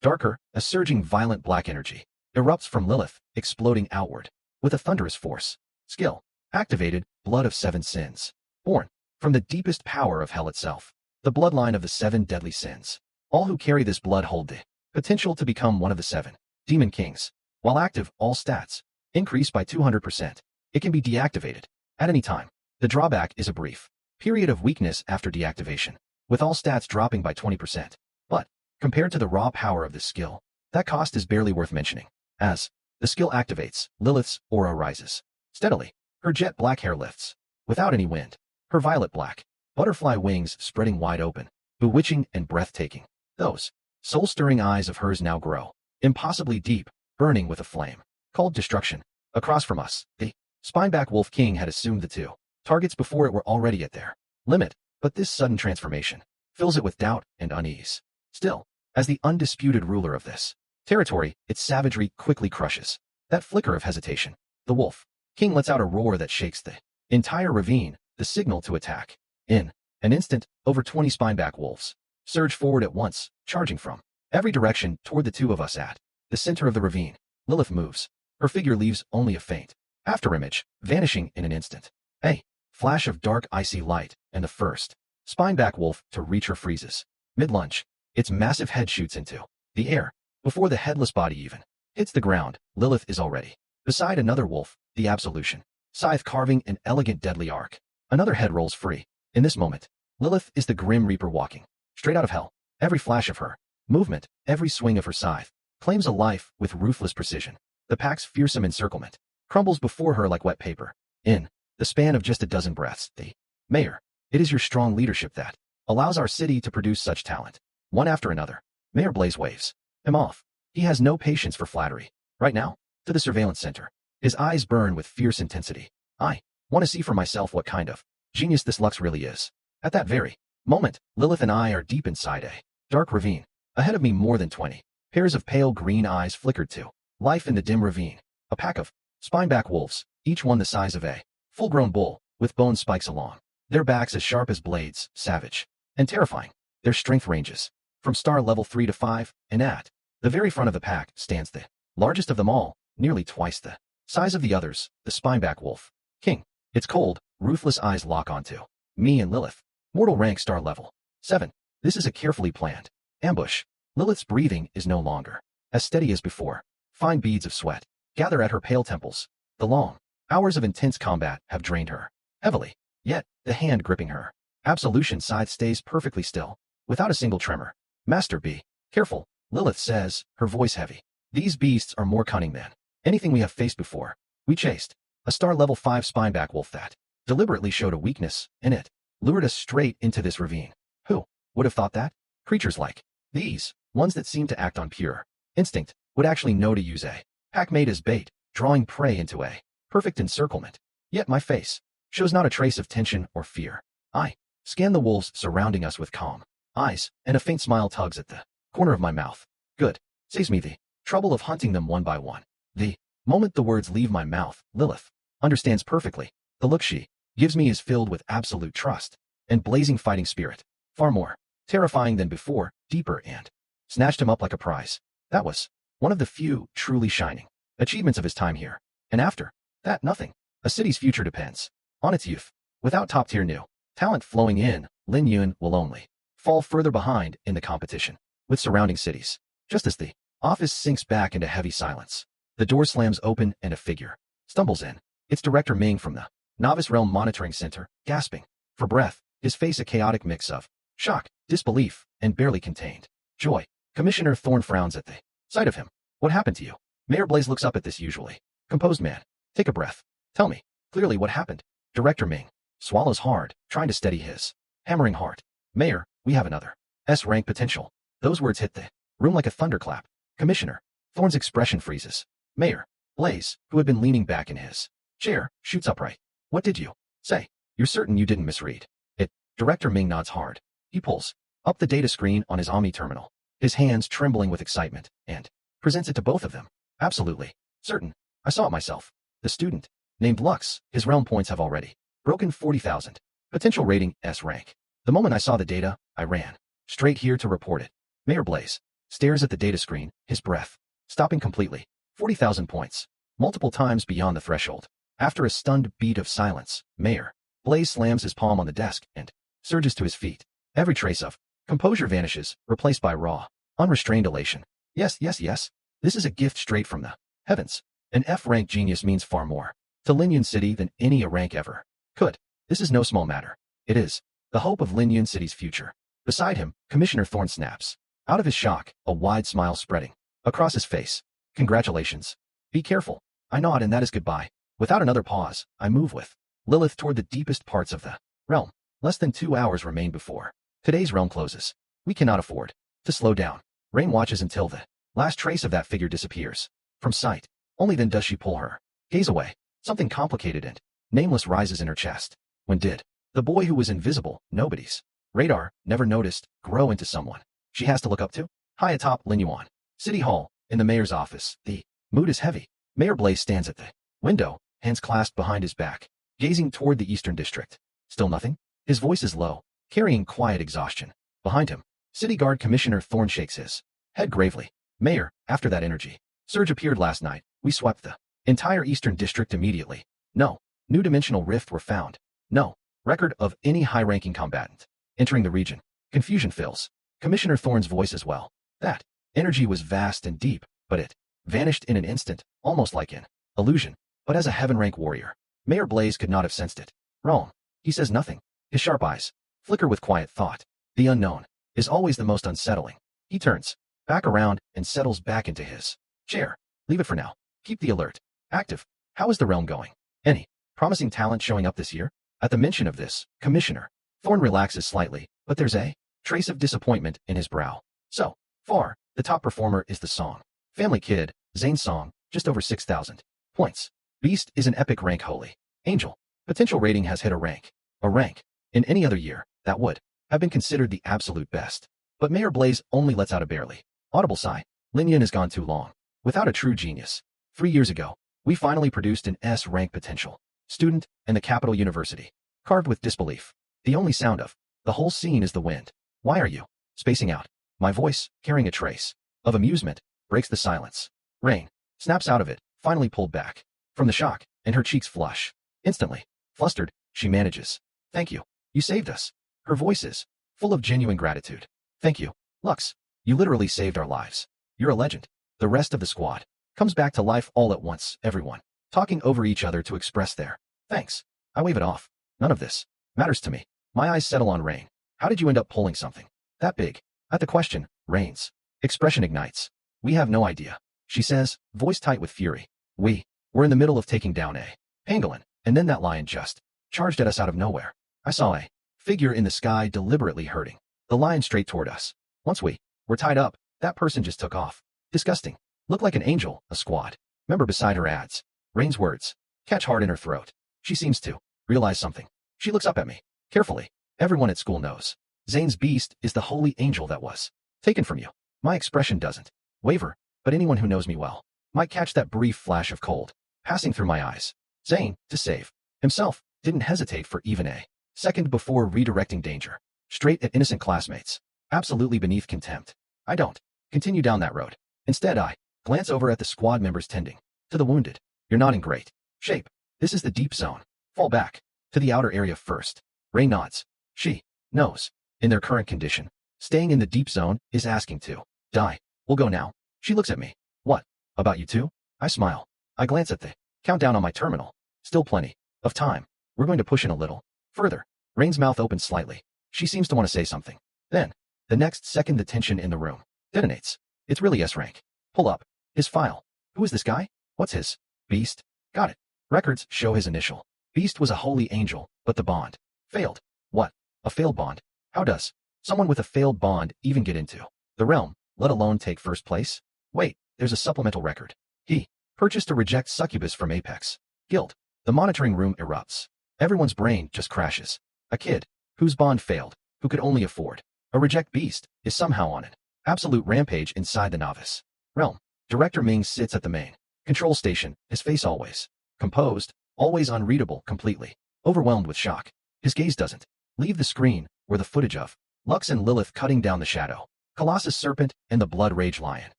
Darker, a surging violent black energy erupts from Lilith, exploding outward with a thunderous force. Skill activated, blood of 7 sins. Born from the deepest power of hell itself, the bloodline of the 7 deadly sins. All who carry this blood hold the potential to become one of the 7 demon kings. While active, all stats increase by 200%. It can be deactivated at any time. The drawback is a brief period of weakness after deactivation, with all stats dropping by 20%. But compared to the raw power of this skill, that cost is barely worth mentioning. As the skill activates, Lilith's aura rises steadily. Her jet black hair lifts without any wind. Her violet black butterfly wings spreading wide open, bewitching and breathtaking. Those soul-stirring eyes of hers now grow impossibly deep, burning with a flame called destruction. Across from us, the Spineback Wolf King had assumed the 2 targets before it were already at their limit, but this sudden transformation fills it with doubt and unease. Still, as the undisputed ruler of this territory, its savagery quickly crushes that flicker of hesitation. The Wolf King lets out a roar that shakes the entire ravine, the signal to attack. In an instant, over 20 Spineback wolves surge forward at once, charging from every direction toward the 2 of us at the center of the ravine. Lilith moves. Her figure leaves only a faint afterimage, vanishing in an instant. A flash of dark icy light, and the first Spineback wolf to reach her freezes. Mid-lunge, its massive head shoots into the air. Before the headless body even hits the ground, Lilith is already beside another wolf, the Absolution, scythe carving an elegant deadly arc. Another head rolls free. In this moment, Lilith is the Grim Reaper walking straight out of hell. Every flash of her movement, every swing of her scythe, claims a life with ruthless precision. The pack's fearsome encirclement crumbles before her like wet paper. In the span of just a dozen breaths, the Mayor, it is your strong leadership that allows our city to produce such talent. One after another, Mayor Blaze waves him off. He has no patience for flattery. Right now, to the surveillance center, his eyes burn with fierce intensity. I want to see for myself what kind of genius this Lux really is. At that very moment, Lilith and I are deep inside a dark ravine. Ahead of me, more than 20 pairs of pale green eyes flickered to life in the dim ravine. A pack of Spineback wolves, each one the size of a full-grown bull, with bone spikes along their backs as sharp as blades, savage and terrifying. Their strength ranges from star level 3 to 5, and at the very front of the pack stands the largest of them all, nearly twice the size of the others, the Spineback Wolf King. Its cold, ruthless eyes lock onto me and Lilith. Mortal rank star level 7. This is a carefully planned ambush. Lilith's breathing is no longer as steady as before. Fine beads of sweat gather at her pale temples. The long hours of intense combat have drained her heavily, yet the hand gripping her Absolution scythe stays perfectly still, without a single tremor. Master, be careful, Lilith says, her voice heavy. These beasts are more cunning than anything we have faced before. We chased a star level 5 Spineback wolf that deliberately showed a weakness in it, lured us straight into this ravine. Who would have thought that? Creatures like these, ones that seem to act on pure instinct, would actually know to use a pack made as bait, drawing prey into a perfect encirclement. Yet my face shows not a trace of tension or fear. I scan the wolves surrounding us with calm eyes, and a faint smile tugs at the corner of my mouth. Good. Saves me the trouble of hunting them one by one. The moment the words leave my mouth, Lilith understands perfectly. The look she gives me is filled with absolute trust and blazing fighting spirit. Far more terrifying than before, deeper, and snatched him up like a prize. That was one of the few truly shining achievements of his time here. And after that, nothing. A city's future depends on its youth. Without top-tier new talent flowing in, Lin Yun will only fall further behind in the competition with surrounding cities. Just as the office sinks back into heavy silence, the door slams open and a figure stumbles in. It's Director Ming from the Novice Realm Monitoring Center, gasping for breath, his face a chaotic mix of shock, disbelief, and barely contained joy. Commissioner Thorne frowns at the sight of him. What happened to you? Mayor Blaze looks up at this usually composed man. Take a breath. Tell me clearly what happened. Director Ming swallows hard, trying to steady his hammering heart. Mayor, we have another S-rank potential. Those words hit the room like a thunderclap. Commissioner Thorne's expression freezes. Mayor Blaze, who had been leaning back in his chair, shoots upright. What did you say? You're certain you didn't misread it? Director Ming nods hard. He pulls up the data screen on his Omni terminal, his hands trembling with excitement, and presents it to both of them. Absolutely certain. I saw it myself. The student, named Lux, his realm points have already broken 40,000. Potential rating S rank. The moment I saw the data, I ran straight here to report it. Mayor Blaze stares at the data screen, his breath stopping completely. 40,000 points. Multiple times beyond the threshold. After a stunned beat of silence, Mayor Blaze slams his palm on the desk and surges to his feet. Every trace of composure vanishes, replaced by raw, unrestrained elation. Yes, yes, yes. This is a gift straight from the heavens. An F-rank genius means far more to Linyun City than any A-rank ever could. This is no small matter. It is the hope of Linyun City's future. Beside him, Commissioner Thorne snaps. Out of his shock, a wide smile spreading across his face. Congratulations. Be careful. I nod, and that is goodbye. Without another pause, I move with Lilith toward the deepest parts of the realm. Less than 2 hours remain before today's realm closes. We cannot afford to slow down. Rain watches until the last trace of that figure disappears from sight. Only then does she pull her gaze away. Something complicated and nameless rises in her chest. When did the boy who was invisible, nobody's radar, never noticed, grow into someone she has to look up to? High atop Linyuan City Hall, in the mayor's office, the mood is heavy. Mayor Blaze stands at the window, hands clasped behind his back, gazing toward the eastern district. Still nothing? His voice is low, carrying quiet exhaustion. Behind him, City Guard Commissioner Thorne shakes his head gravely. Mayor, after that energy surge appeared last night, we swept the entire eastern district immediately. No new dimensional rift were found. No record of any high-ranking combatant entering the region. Confusion fills Commissioner Thorne's voice as well. That energy was vast and deep, but it vanished in an instant, almost like an illusion. But as a heaven-rank warrior, Mayor Blaze could not have sensed it. Wrong. He says nothing. His sharp eyes flicker with quiet thought. The unknown is always the most unsettling. He turns back around and settles back into his chair. Leave it for now. Keep the alert active. How is the realm going? Any promising talent showing up this year? At the mention of this, Commissioner Thorne relaxes slightly, but there's a trace of disappointment in his brow. So far, the top performer is the song. Family Kid, Zane's song, just over 6,000 points. Beast is an epic rank holy angel. Potential rating has hit a rank. A rank. In any other year, that would have been considered the absolute best. But Mayor Blaze only lets out a barely audible sigh. Linyun has gone too long without a true genius. 3 years ago, we finally produced an S-rank potential student in the capital university. Carved with disbelief. The only sound of the whole scene is the wind. Why are you spacing out? My voice, carrying a trace of amusement, breaks the silence. Rain snaps out of it, finally pulled back from the shock, and her cheeks flush. Instantly, flustered, she manages. Thank you. You saved us. Her voice is full of genuine gratitude. Thank you, Lux. You literally saved our lives. You're a legend. The rest of the squad comes back to life all at once, everyone talking over each other to express their thanks. I wave it off. None of this matters to me. My eyes settle on Rain. How did you end up pulling something that big? At the question, Rain's expression ignites. We have no idea, she says, voice tight with fury. We were in the middle of taking down a pangolin, and then that lion just charged at us out of nowhere. I saw a figure in the sky deliberately herding the lion straight toward us. Once we were tied up, that person just took off. Disgusting. Looked like an angel, a squad member beside her adds. Rain's words catch hard in her throat. She seems to realize something. She looks up at me carefully. Everyone at school knows Zane's beast is the holy angel that was taken from you. My expression doesn't waver, but anyone who knows me well might catch that brief flash of cold passing through my eyes. Zane, to save himself, didn't hesitate for even a second before redirecting danger straight at innocent classmates. Absolutely beneath contempt. I don't continue down that road. Instead, I glance over at the squad members tending to the wounded. You're not in great shape. This is the deep zone. Fall back to the outer area first. Ray nods. She knows. In their current condition, staying in the deep zone is asking to die. We'll go now. She looks at me. What about you two? I smile. I glance at the countdown on my terminal. Still plenty of time. We're going to push in a little further. Rain's mouth opens slightly. She seems to want to say something. Then, the next second, the tension in the room detonates. It's really S-rank. Pull up his file. Who is this guy? What's his beast? Got it. Records show his initial. Beast was a holy angel, but the bond failed. What? A failed bond? How does someone with a failed bond even get into the realm, let alone take first place? Wait, there's a supplemental record. He purchased a reject Succubus from Apex Guild. The monitoring room erupts. Everyone's brain just crashes. A kid whose bond failed, who could only afford a reject beast, is somehow on an absolute rampage inside the novice realm. Director Ming sits at the main control station, his face always composed, always unreadable, completely overwhelmed with shock. His gaze doesn't leave the screen where the footage of Lux and Lilith cutting down the shadow Colossus Serpent and the Blood Rage Lion.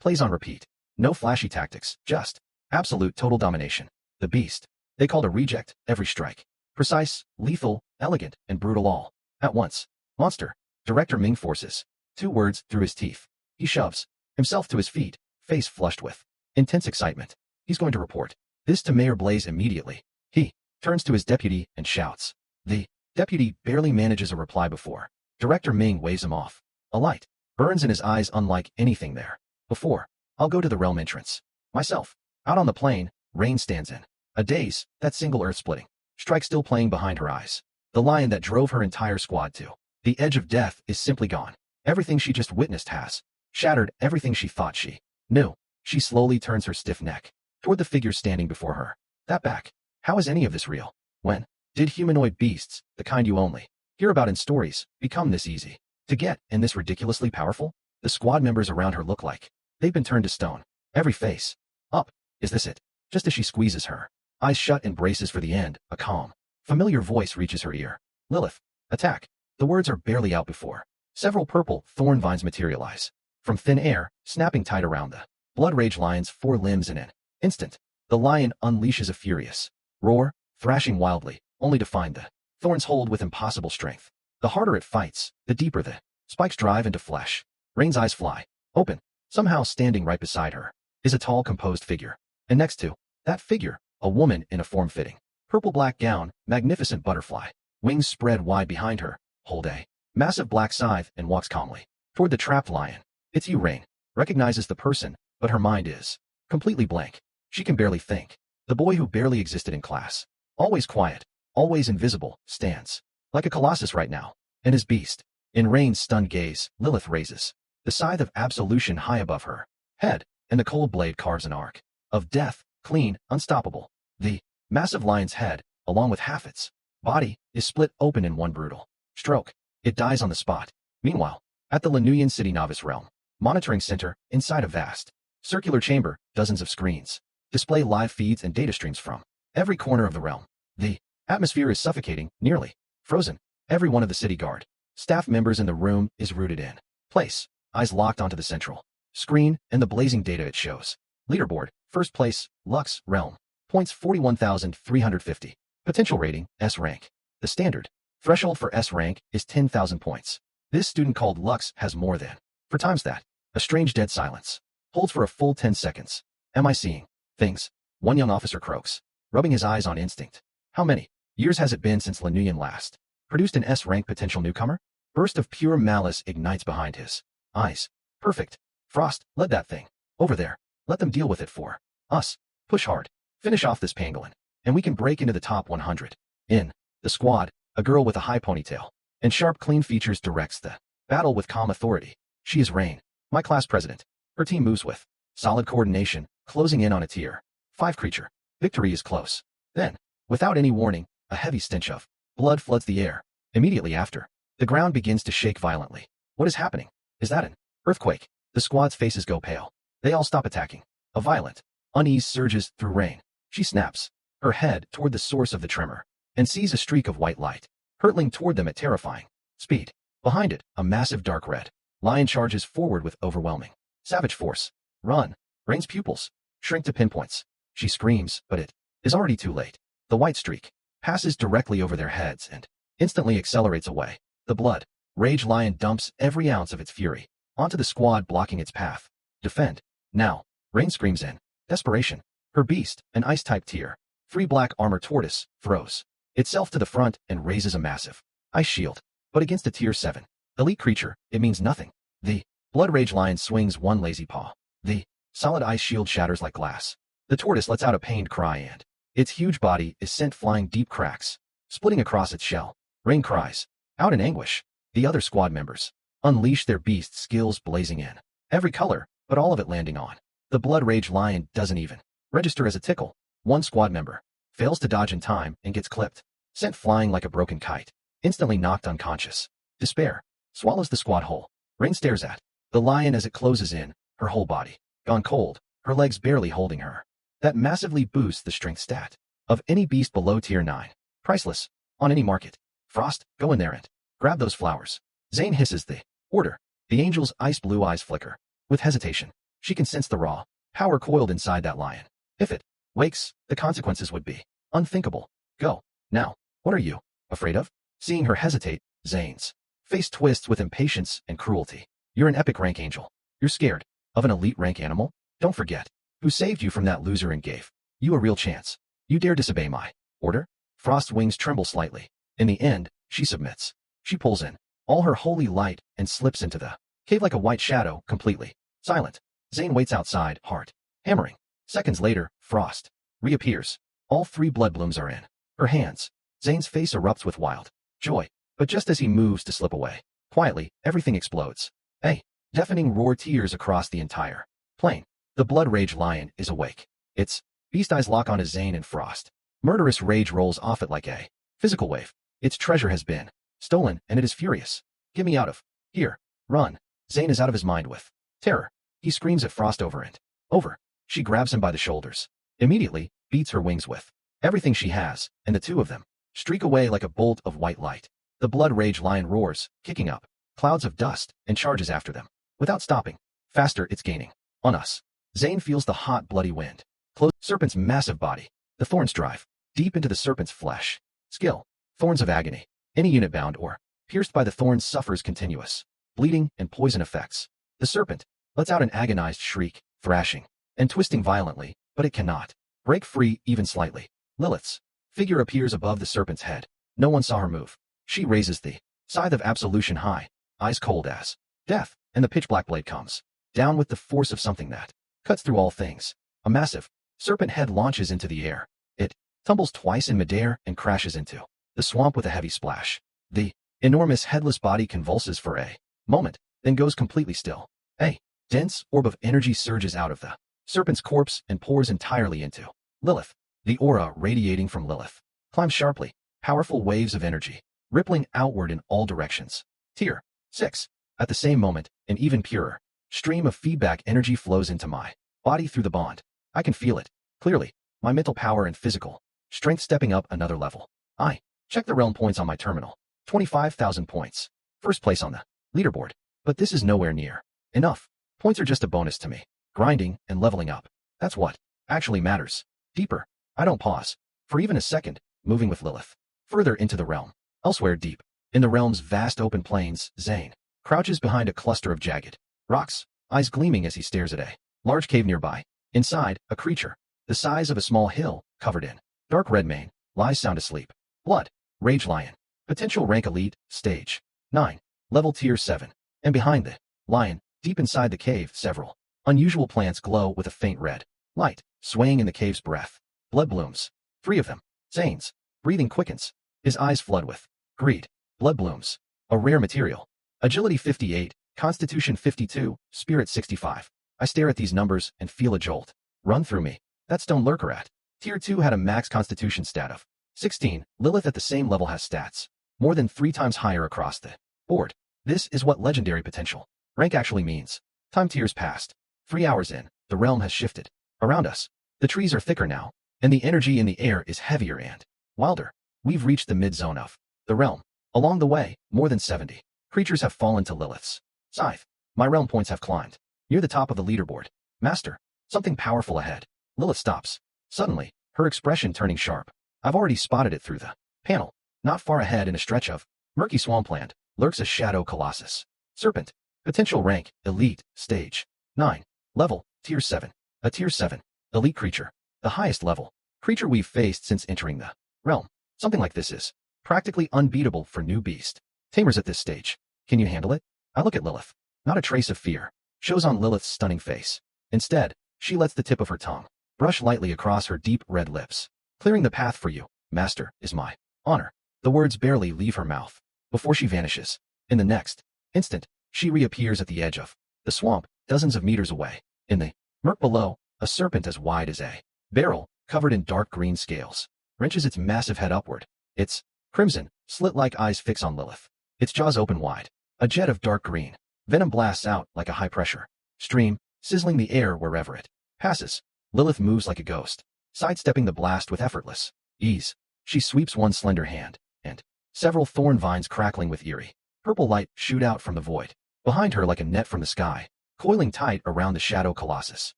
Plays on repeat. No flashy tactics, just absolute total domination. The beast. They called a reject every strike. Precise, lethal, elegant, and brutal all at once. Monster. Director Ming forces 2 words through his teeth. He shoves himself to his feet, face flushed with intense excitement. He's going to report this to Mayor Blaze immediately. He turns to his deputy and shouts. The deputy barely manages a reply before Director Ming waves him off. A light burns in his eyes unlike anything there before. I'll go to the realm entrance myself. Out on the plain, Rain stands in a daze, that single earth-splitting strike still playing behind her eyes. The lion that drove her entire squad to the edge of death is simply gone. Everything she just witnessed has shattered everything she thought she knew. She slowly turns her stiff neck toward the figure standing before her. That back. How is any of this real? When did humanoid beasts, the kind you only hear about in stories, become this easy to get and this ridiculously powerful? The squad members around her look like they've been turned to stone. Every face up. Is this it? Just as she squeezes her eyes shut and braces for the end, a calm, familiar voice reaches her ear. Lilith, attack. The words are barely out before several purple thorn vines materialize from thin air, snapping tight around the Blood Rage Lion's 4 limbs in an instant. The lion unleashes a furious roar, thrashing wildly, only to find the thorns hold with impossible strength. The harder it fights, the deeper the spikes drive into flesh. Rain's eyes fly open. Somehow standing right beside her is a tall, composed figure. And next to that figure, a woman in a form-fitting purple-black gown, magnificent butterfly. Wings spread wide behind her, hold a massive black scythe and walks calmly toward the trapped lion. It's you, Rain. Recognizes the person, but her mind is completely blank. She can barely think. The boy who barely existed in class, always quiet, always invisible, stands like a colossus right now. And his beast. In Rain's stunned gaze, Lilith raises the scythe of absolution high above her head, and the cold blade carves an arc of death, clean, unstoppable. The massive lion's head, along with half its body, is split open in one brutal stroke. It dies on the spot. Meanwhile, at the Lanuyan City Novice Realm Monitoring Center, inside a vast circular chamber, dozens of screens display live feeds and data streams from every corner of the realm. The atmosphere is suffocating, nearly frozen. Every one of the city guard staff members in the room is rooted in place, eyes locked onto the central screen and the blazing data it shows. Leaderboard, first place, Lux, Realm. Points 41,350. Potential rating, S rank. The standard threshold for S rank is 10,000 points. This student called Lux has more than 4 times that. A strange dead silence holds for a full 10 seconds. Am I seeing things? One young officer croaks, rubbing his eyes on instinct. How many years has it been since Lanuyan last produced an S rank potential newcomer? Burst of pure malice ignites behind his eyes. Perfect. Frost, lead that thing over there. Let them deal with it for us. Push hard. Finish off this pangolin, and we can break into the top 100. In the squad, a girl with a high ponytail and sharp, clean features directs the battle with calm authority. She is Rain, my class president. Her team moves with solid coordination, closing in on a tier 5 creature. Victory is close. Then, without any warning, a heavy stench of blood floods the air. Immediately after, the ground begins to shake violently. What is happening? Is that an earthquake? The squad's faces go pale. They all stop attacking. A violent unease surges through Rain. She snaps her head toward the source of the tremor and sees a streak of white light hurtling toward them at terrifying speed. Behind it, a massive dark red lion charges forward with overwhelming savage force. Run! Rain's pupils shrink to pinpoints. She screams, but it is already too late. The white streak passes directly over their heads and instantly accelerates away. The blood rage lion dumps every ounce of its fury onto the squad, blocking its path. Defend. Now. Rain screams in desperation. Her beast, an ice-type tier 3 black armor tortoise, throws itself to the front and raises a massive ice shield. But against a tier 7 elite creature, it means nothing. The blood rage lion swings one lazy paw. The solid ice shield shatters like glass. The tortoise lets out a pained cry and its huge body is sent flying, deep cracks splitting across its shell. Rain cries out in anguish. The other squad members unleash their beast skills, blazing in every color, but all of it landing on the blood rage lion. Doesn't even register as a tickle. One squad member fails to dodge in time and gets clipped, sent flying like a broken kite, instantly knocked unconscious. Despair swallows the squad whole. Rain stares at the lion as it closes in, her whole body gone cold, her legs barely holding her. That massively boosts the strength stat of any beast below tier 9. Priceless on any market. Frost, go in there and grab those flowers. Zane hisses the order. The angel's ice-blue eyes flicker. With hesitation, she can sense the raw power coiled inside that lion. If it wakes, the consequences would be unthinkable. Go. Now. What are you afraid of? Seeing her hesitate, Zane's face twists with impatience and cruelty. You're an epic rank angel. You're scared of an elite rank animal? Don't forget who saved you from that loser and gave you a real chance. You dare disobey my order? Frost's wings tremble slightly. In the end, she submits. She pulls in all her holy light and slips into the cave like a white shadow, completely silent. Zane waits outside, heart hammering. Seconds later, Frost reappears. All 3 blood blooms are in her hands. Zane's face erupts with wild joy, but just as he moves to slip away, quietly, everything explodes. A deafening roar tears across the entire plain. The blood rage lion is awake. Its beast eyes lock on Zane and Frost. Murderous rage rolls off it like a physical wave. Its treasure has been stolen, and it is furious. Get me out of here. Run. Zane is out of his mind with terror. He screams at Frost over and over. She grabs him by the shoulders. Immediately, beats her wings with everything she has, and the 2 of them streak away like a bolt of white light. The blood rage lion roars, kicking up clouds of dust, and charges after them. Without stopping. Faster, it's gaining on us. Zane feels the hot, bloody wind close serpent's massive body. The thorns drive deep into the serpent's flesh. Skill. Thorns of agony. Any unit bound or pierced by the thorns suffers continuous bleeding and poison effects. The serpent lets out an agonized shriek, thrashing and twisting violently, but it cannot break free even slightly. Lilith's figure appears above the serpent's head. No one saw her move. She raises the scythe of absolution high, eyes cold as death, and the pitch-black blade comes down with the force of something that cuts through all things. A massive serpent head launches into the air. It tumbles twice in midair and crashes into the swamp with a heavy splash. The enormous headless body convulses for a moment, then goes completely still. A dense orb of energy surges out of the serpent's corpse and pours entirely into Lilith. The aura radiating from Lilith climbs sharply, powerful waves of energy, rippling outward in all directions. Tier 6. At the same moment, an even purer stream of feedback energy flows into my body through the bond. I can feel it clearly, my mental power and physical strength stepping up another level. I check the realm points on my terminal. 25,000 points. First place on the leaderboard. But this is nowhere near enough. Points are just a bonus to me. Grinding and leveling up. That's what actually matters. Deeper. I don't pause for even a second, moving with Lilith further into the realm. Elsewhere deep in the realm's vast open plains, Zane crouches behind a cluster of jagged rocks, eyes gleaming as he stares at a large cave nearby. Inside, a creature the size of a small hill, covered in dark red mane, lies sound asleep. Blood rage lion. Potential rank elite, stage 9, level tier 7. And behind the lion, deep inside the cave, several unusual plants glow with a faint red light, swaying in the cave's breath. Blood blooms. 3 of them. Zane's breathing quickens. His eyes flood with greed. Blood blooms. A rare material. Agility 58, Constitution 52, Spirit 65. I stare at these numbers and feel a jolt run through me. That stone lurker at Tier 2 had a max Constitution stat of 16. Lilith at the same level has stats more than 3 times higher across the board. This is what legendary potential rank actually means. Time tiers passed. 3 hours in, the realm has shifted. Around us, the trees are thicker now, and the energy in the air is heavier and wilder. We've reached the mid-zone of the realm. Along the way, more than 70 creatures have fallen to Lilith's scythe. My realm points have climbed. Near the top of the leaderboard. Master, something powerful ahead. Lilith stops. Suddenly, her expression turning sharp. I've already spotted it through the panel. Not far ahead in a stretch of murky swampland, lurks a shadow colossus. Serpent. Potential rank, elite, stage 9. Level, tier 7. A tier 7. Elite creature. The highest level creature we've faced since entering the realm. Something like this is practically unbeatable for new beast. Tamers at this stage. Can you handle it? I look at Lilith. Not a trace of fear shows on Lilith's stunning face. Instead, she lets the tip of her tongue brush lightly across her deep red lips. Clearing the path for you, master, is my honor. The words barely leave her mouth before she vanishes. In the next instant, she reappears at the edge of the swamp, dozens of meters away. In the murk below, a serpent as wide as a barrel, covered in dark green scales, wrenches its massive head upward. Its crimson, slit-like eyes fix on Lilith. Its jaws open wide. A jet of dark green venom blasts out like a high-pressure stream, sizzling the air wherever it passes. Lilith moves like a ghost, sidestepping the blast with effortless ease. She sweeps one slender hand, and several thorn vines crackling with eerie purple light shoot out from the void. Behind her like a net from the sky, coiling tight around the shadow colossus.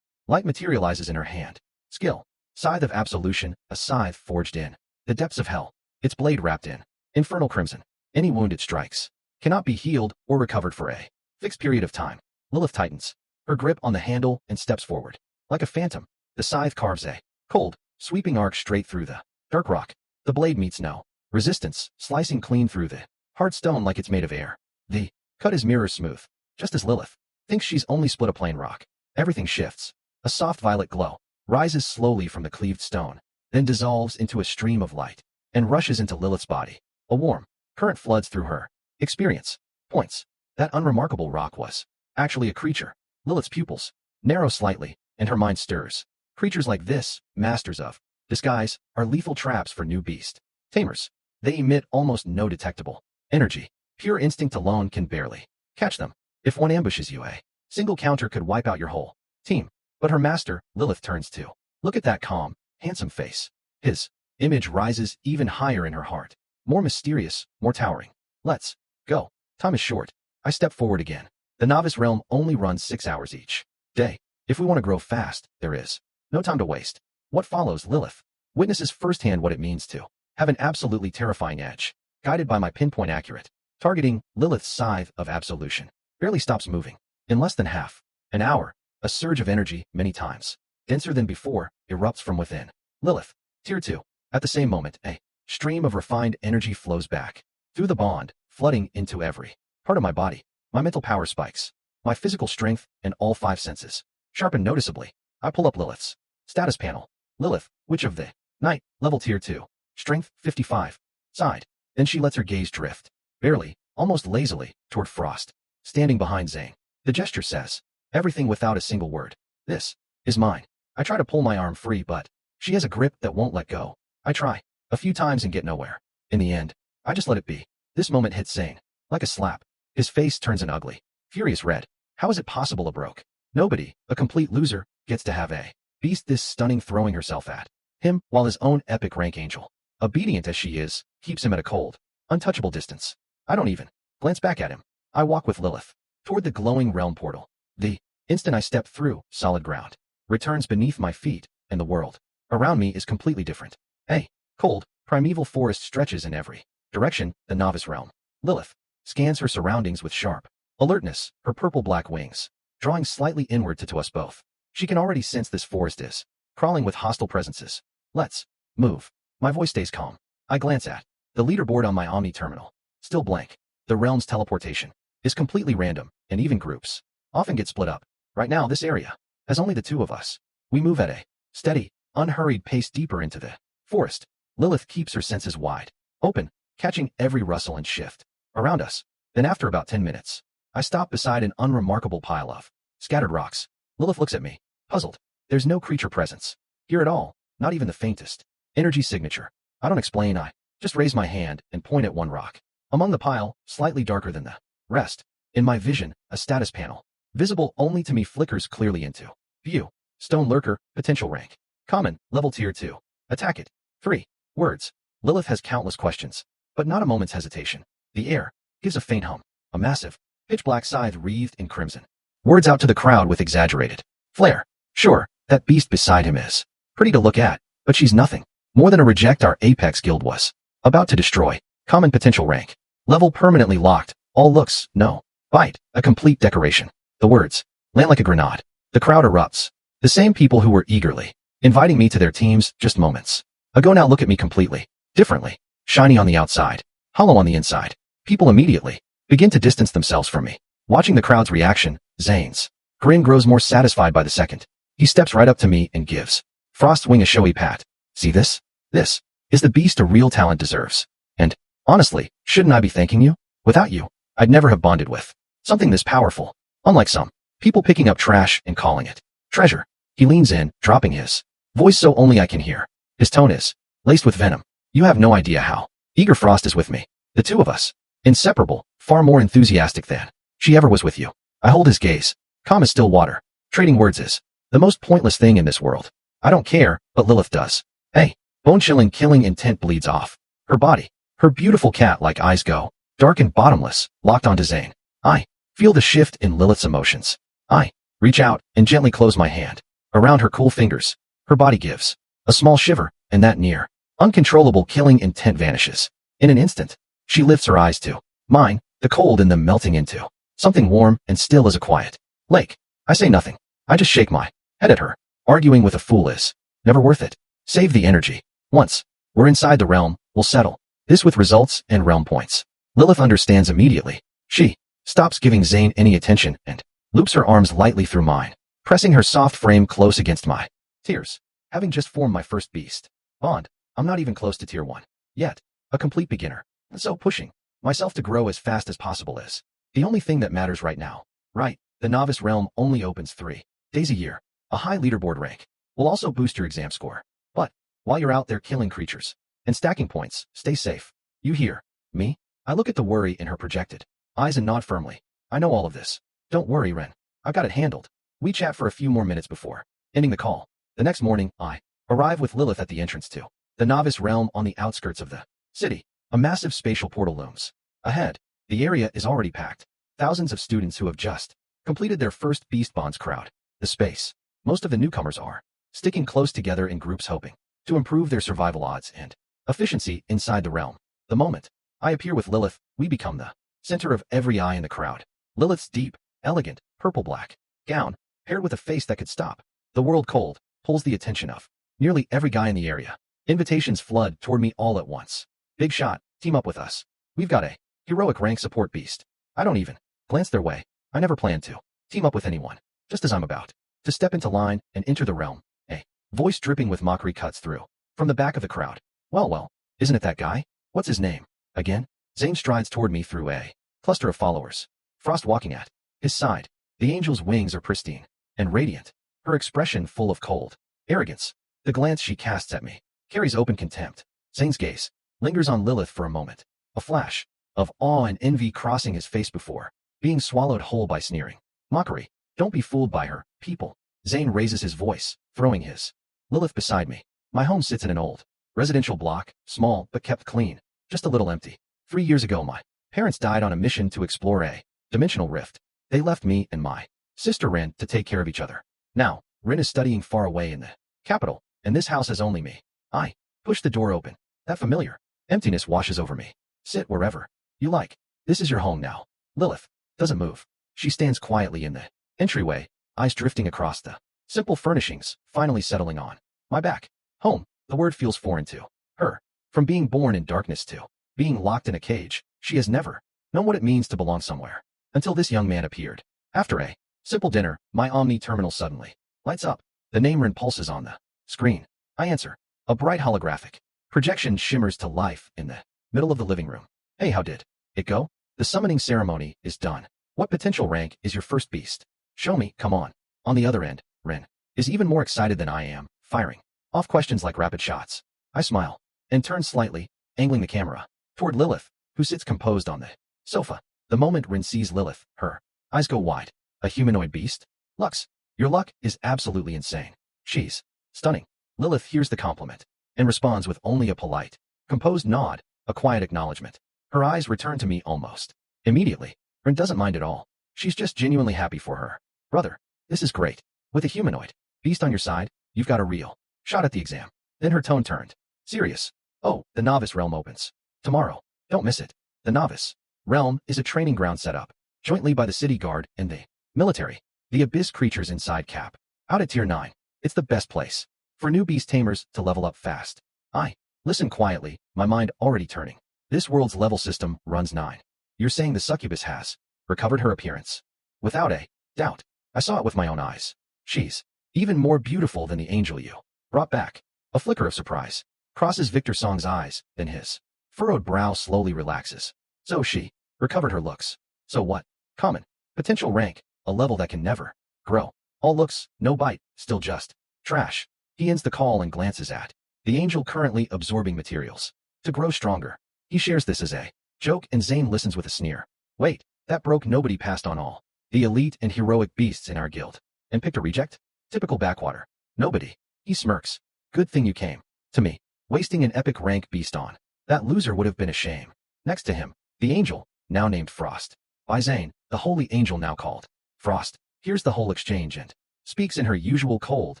Light materializes in her hand. Skill. Scythe of Absolution, a scythe forged in the depths of hell, its blade wrapped in infernal crimson. Any wound it strikes cannot be healed or recovered for a fixed period of time. Lilith tightens her grip on the handle and steps forward. Like a phantom, the scythe carves a cold, sweeping arc straight through the dark rock. The blade meets no resistance, slicing clean through the hard stone like it's made of air. The cut is mirror smooth. Just as Lilith thinks she's only split a plain rock, everything shifts. A soft violet glow rises slowly from the cleaved stone, then dissolves into a stream of light and rushes into Lilith's body. A warm current floods through her experience points. That unremarkable rock was actually a creature. Lilith's pupils narrow slightly, and her mind stirs. Creatures like this, masters of disguise, are lethal traps for new beast tamers. They emit almost no detectable energy. Pure instinct alone can barely catch them. If one ambushes you, a single counter could wipe out your whole team. But her master, Lilith, turns to look at that calm, handsome face. His image rises even higher in her heart. More mysterious, more towering. Let's go. Time is short. I step forward again. The novice realm only runs 6 hours each day. If we want to grow fast, there is no time to waste. What follows, Lilith witnesses firsthand what it means to have an absolutely terrifying edge. Guided by my pinpoint accurate targeting, Lilith's scythe of absolution barely stops moving. In less than half an hour, a surge of energy, many times denser than before, erupts from within Lilith. Tier 2. At the same moment, a stream of refined energy flows back through the bond, flooding into every part of my body. My mental power spikes. My physical strength and all 5 senses sharpen noticeably. I pull up Lilith's status panel. Lilith, Witch of the Night, level tier 2. Strength, 55. Sighed. Then she lets her gaze drift, barely, almost lazily, toward Frost, standing behind Zane. The gesture says everything without a single word. This is mine. I try to pull my arm free, but she has a grip that won't let go. I try a few times and get nowhere. In the end, I just let it be. This moment hits Zane like a slap. His face turns an ugly, furious red. How is it possible a broke nobody, a complete loser, gets to have a beast this stunning, throwing herself at him while his own epic rank angel, obedient as she is, keeps him at a cold, untouchable distance? I don't even glance back at him. I walk with Lilith toward the glowing realm portal. The instant I step through, solid ground returns beneath my feet, and the world around me is completely different. A cold, primeval forest stretches in every direction. The novice realm. Lilith scans her surroundings with sharp alertness, her purple-black wings drawing slightly inward to us both. She can already sense this forest is crawling with hostile presences. Let's move. My voice stays calm. I glance at the leaderboard on my Omni terminal. Still blank. The realm's teleportation is completely random, and even groups often get split up. Right now, this area has only the 2 of us. We move at a steady, unhurried pace deeper into the forest. Lilith keeps her senses wide open, catching every rustle and shift around us. Then after about 10 minutes, I stop beside an unremarkable pile of scattered rocks. Lilith looks at me, puzzled. There's no creature presence here at all, not even the faintest energy signature. I don't explain, I just raise my hand and point at one rock among the pile, slightly darker than the rest. In my vision, a status panel, visible only to me, flickers clearly into view. Stone lurker, potential rank. Common, level tier 2. Attack it. 3 words. Lilith has countless questions, but not a moment's hesitation. The air gives a faint hum. A massive, pitch-black scythe wreathed in crimson. Words out to the crowd with exaggerated flair. Sure, that beast beside him is pretty to look at, but she's nothing more than a reject our Apex guild was about to destroy. Common, potential rank. Level permanently locked. All looks, no bite. A complete decoration. The words land like a grenade. The crowd erupts. The same people who were eagerly inviting me to their teams just moments ago now look at me completely differently. Shiny on the outside, hollow on the inside. People immediately begin to distance themselves from me. Watching the crowd's reaction, Zane's grin grows more satisfied by the second. He steps right up to me and gives Frost's wing a showy pat. See this? This is the beast a real talent deserves. And honestly, shouldn't I be thanking you? Without you, I'd never have bonded with something this powerful. Unlike some people picking up trash and calling it treasure. He leans in, dropping his voice so only I can hear. His tone is laced with venom. You have no idea how eager Frost is with me. The 2 of us, inseparable, far more enthusiastic than she ever was with you. I hold his gaze, calm as still water. Trading words is the most pointless thing in this world. I don't care, but Lilith does. A bone-chilling, killing intent bleeds off her body. Her beautiful cat-like eyes go dark and bottomless, locked onto Zane. I Feel the shift in Lilith's emotions. I reach out and gently close my hand around her cool fingers. Her body gives a small shiver, and that near, uncontrollable killing intent vanishes. In an instant, she lifts her eyes to mine, the cold in them melting into something warm and still as a quiet lake. I say nothing. I just shake my head at her. Arguing with a fool is never worth it. Save the energy. Once we're inside the realm, we'll settle this with results and realm points. Lilith understands immediately. She stops giving Zane any attention and loops her arms lightly through mine, pressing her soft frame close against my tears. Having just formed my first beast bond, I'm not even close to tier 1 yet, a complete beginner, and so pushing myself to grow as fast as possible is the only thing that matters right now. Right, the novice realm only opens 3 days a year. A high leaderboard rank will also boost your exam score. But while you're out there killing creatures and stacking points, stay safe. You hear me? I look at the worry in her projected eyes and nod firmly. I know all of this. Don't worry, Ren. I've got it handled. We chat for a few more minutes before ending the call. The next morning, I arrive with Lilith at the entrance to the novice realm on the outskirts of the city. A massive spatial portal looms ahead. The area is already packed. Thousands of students who have just completed their first Beast Bonds crowd the space. Most of the newcomers are sticking close together in groups hoping to improve their survival odds and efficiency inside the realm. The moment I appear with Lilith, we become the center of every eye in the crowd. Lilith's deep, elegant, purple-black gown, paired with a face that could stop the world cold, pulls the attention of nearly every guy in the area. Invitations flood toward me all at once. Big shot, team up with us. We've got a heroic rank support beast. I don't even glance their way. I never plan to team up with anyone. Just as I'm about to step into line and enter the realm, a voice dripping with mockery cuts through from the back of the crowd. Well, isn't it that guy? What's his name? Again? Zane strides toward me through a cluster of followers. Frost walking at his side. The angel's wings are pristine and radiant, her expression full of cold arrogance. The glance she casts at me carries open contempt. Zane's gaze lingers on Lilith for a moment, a flash of awe and envy crossing his face before being swallowed whole by sneering mockery. Don't be fooled by her, people. Zane raises his voice, throwing his Lilith beside me. My home sits in an old residential block, small but kept clean, just a little empty. 3 years ago, my parents died on a mission to explore a dimensional rift. They left me and my sister Ren to take care of each other. Now, Ren is studying far away in the capital, and this house has only me. I push the door open. That familiar emptiness washes over me. Sit wherever you like. This is your home now. Lilith doesn't move. She stands quietly in the entryway, eyes drifting across the simple furnishings, finally settling on my back. Home. The word feels foreign to her. From being born in darkness to being locked in a cage, she has never known what it means to belong somewhere. Until this young man appeared. After a simple dinner, my Omni terminal suddenly lights up. The name Ren pulses on the screen. I answer. A bright holographic projection shimmers to life in the middle of the living room. Hey, how did it go? The summoning ceremony is done. What potential rank is your first beast? Show me, come on. On the other end, Ren is even more excited than I am, firing off questions like rapid shots. I smile and turn slightly, angling the camera toward Lilith, who sits composed on the sofa. The moment Ren sees Lilith, her eyes go wide. A humanoid beast? Lux, your luck is absolutely insane. She's stunning. Lilith hears the compliment and responds with only a polite, composed nod, a quiet acknowledgement. Her eyes return to me almost immediately. Ren doesn't mind at all. She's just genuinely happy for her brother. This is great. With a humanoid beast on your side, you've got a real shot at the exam. Then her tone turned serious. Oh, the novice realm opens tomorrow. Don't miss it. The novice realm is a training ground set up jointly by the city guard and the military. The abyss creatures inside cap out at tier 9. It's the best place for new beast tamers to level up fast. I listen quietly, my mind already turning. This world's level system runs 9. You're saying the succubus has recovered her appearance? Without a doubt. I saw it with my own eyes. She's even more beautiful than the angel you brought back. A flicker of surprise crosses Victor Song's eyes, then his furrowed brow slowly relaxes. So she recovered her looks. So what? Common. Potential rank. A level that can never grow. All looks, no bite, still just trash. He ends the call and glances at the angel currently absorbing materials to grow stronger. He shares this as a joke and Zane listens with a sneer. Wait, that broke nobody passed on all the elite and heroic beasts in our guild and picked a reject? Typical backwater. Nobody. He smirks. Good thing you came to me. Wasting an epic rank beast on that loser would have been a shame. Next to him, the angel, now named Frost, By Zane, the holy angel now called. Frost hears the whole exchange and speaks in her usual cold,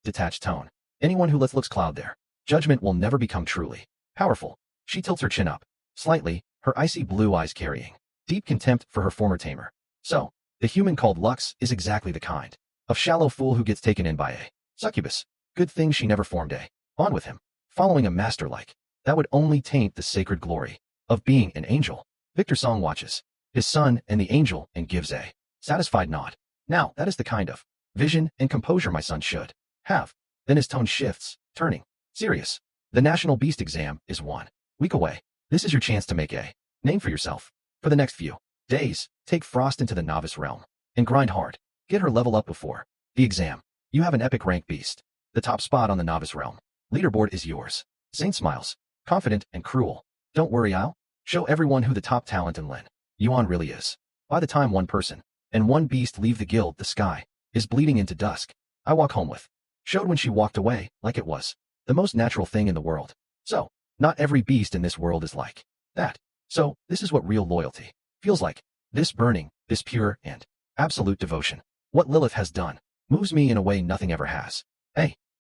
detached tone. Anyone who looks cloud their judgment will never become truly powerful. She tilts her chin up slightly, her icy blue eyes carrying deep contempt for her former tamer. So, the human called Lux is exactly the kind of shallow fool who gets taken in by a succubus. Good thing she never formed a bond with him, following a master like that would only taint the sacred glory of being an angel. Victor Song watches his son and the angel and gives a satisfied nod. Now, that is the kind of vision and composure my son should have. Then his tone shifts, turning serious. The National Beast exam is 1 week away. This is your chance to make a name for yourself. For the next few days, take Frost into the novice realm and grind hard. Get her level up before the exam. You have an epic rank beast. The top spot on the novice realm leaderboard is yours. Saint smiles, confident and cruel. Don't worry, I'll show everyone who the top talent in Lin Yuan really is. By the time one person and one beast leave the guild, the sky is bleeding into dusk. I walk home with showed when she walked away, like it was the most natural thing in the world. So, not every beast in this world is like that. So, this is what real loyalty feels like. This burning, this pure and absolute devotion. What Lilith has done moves me in a way nothing ever has.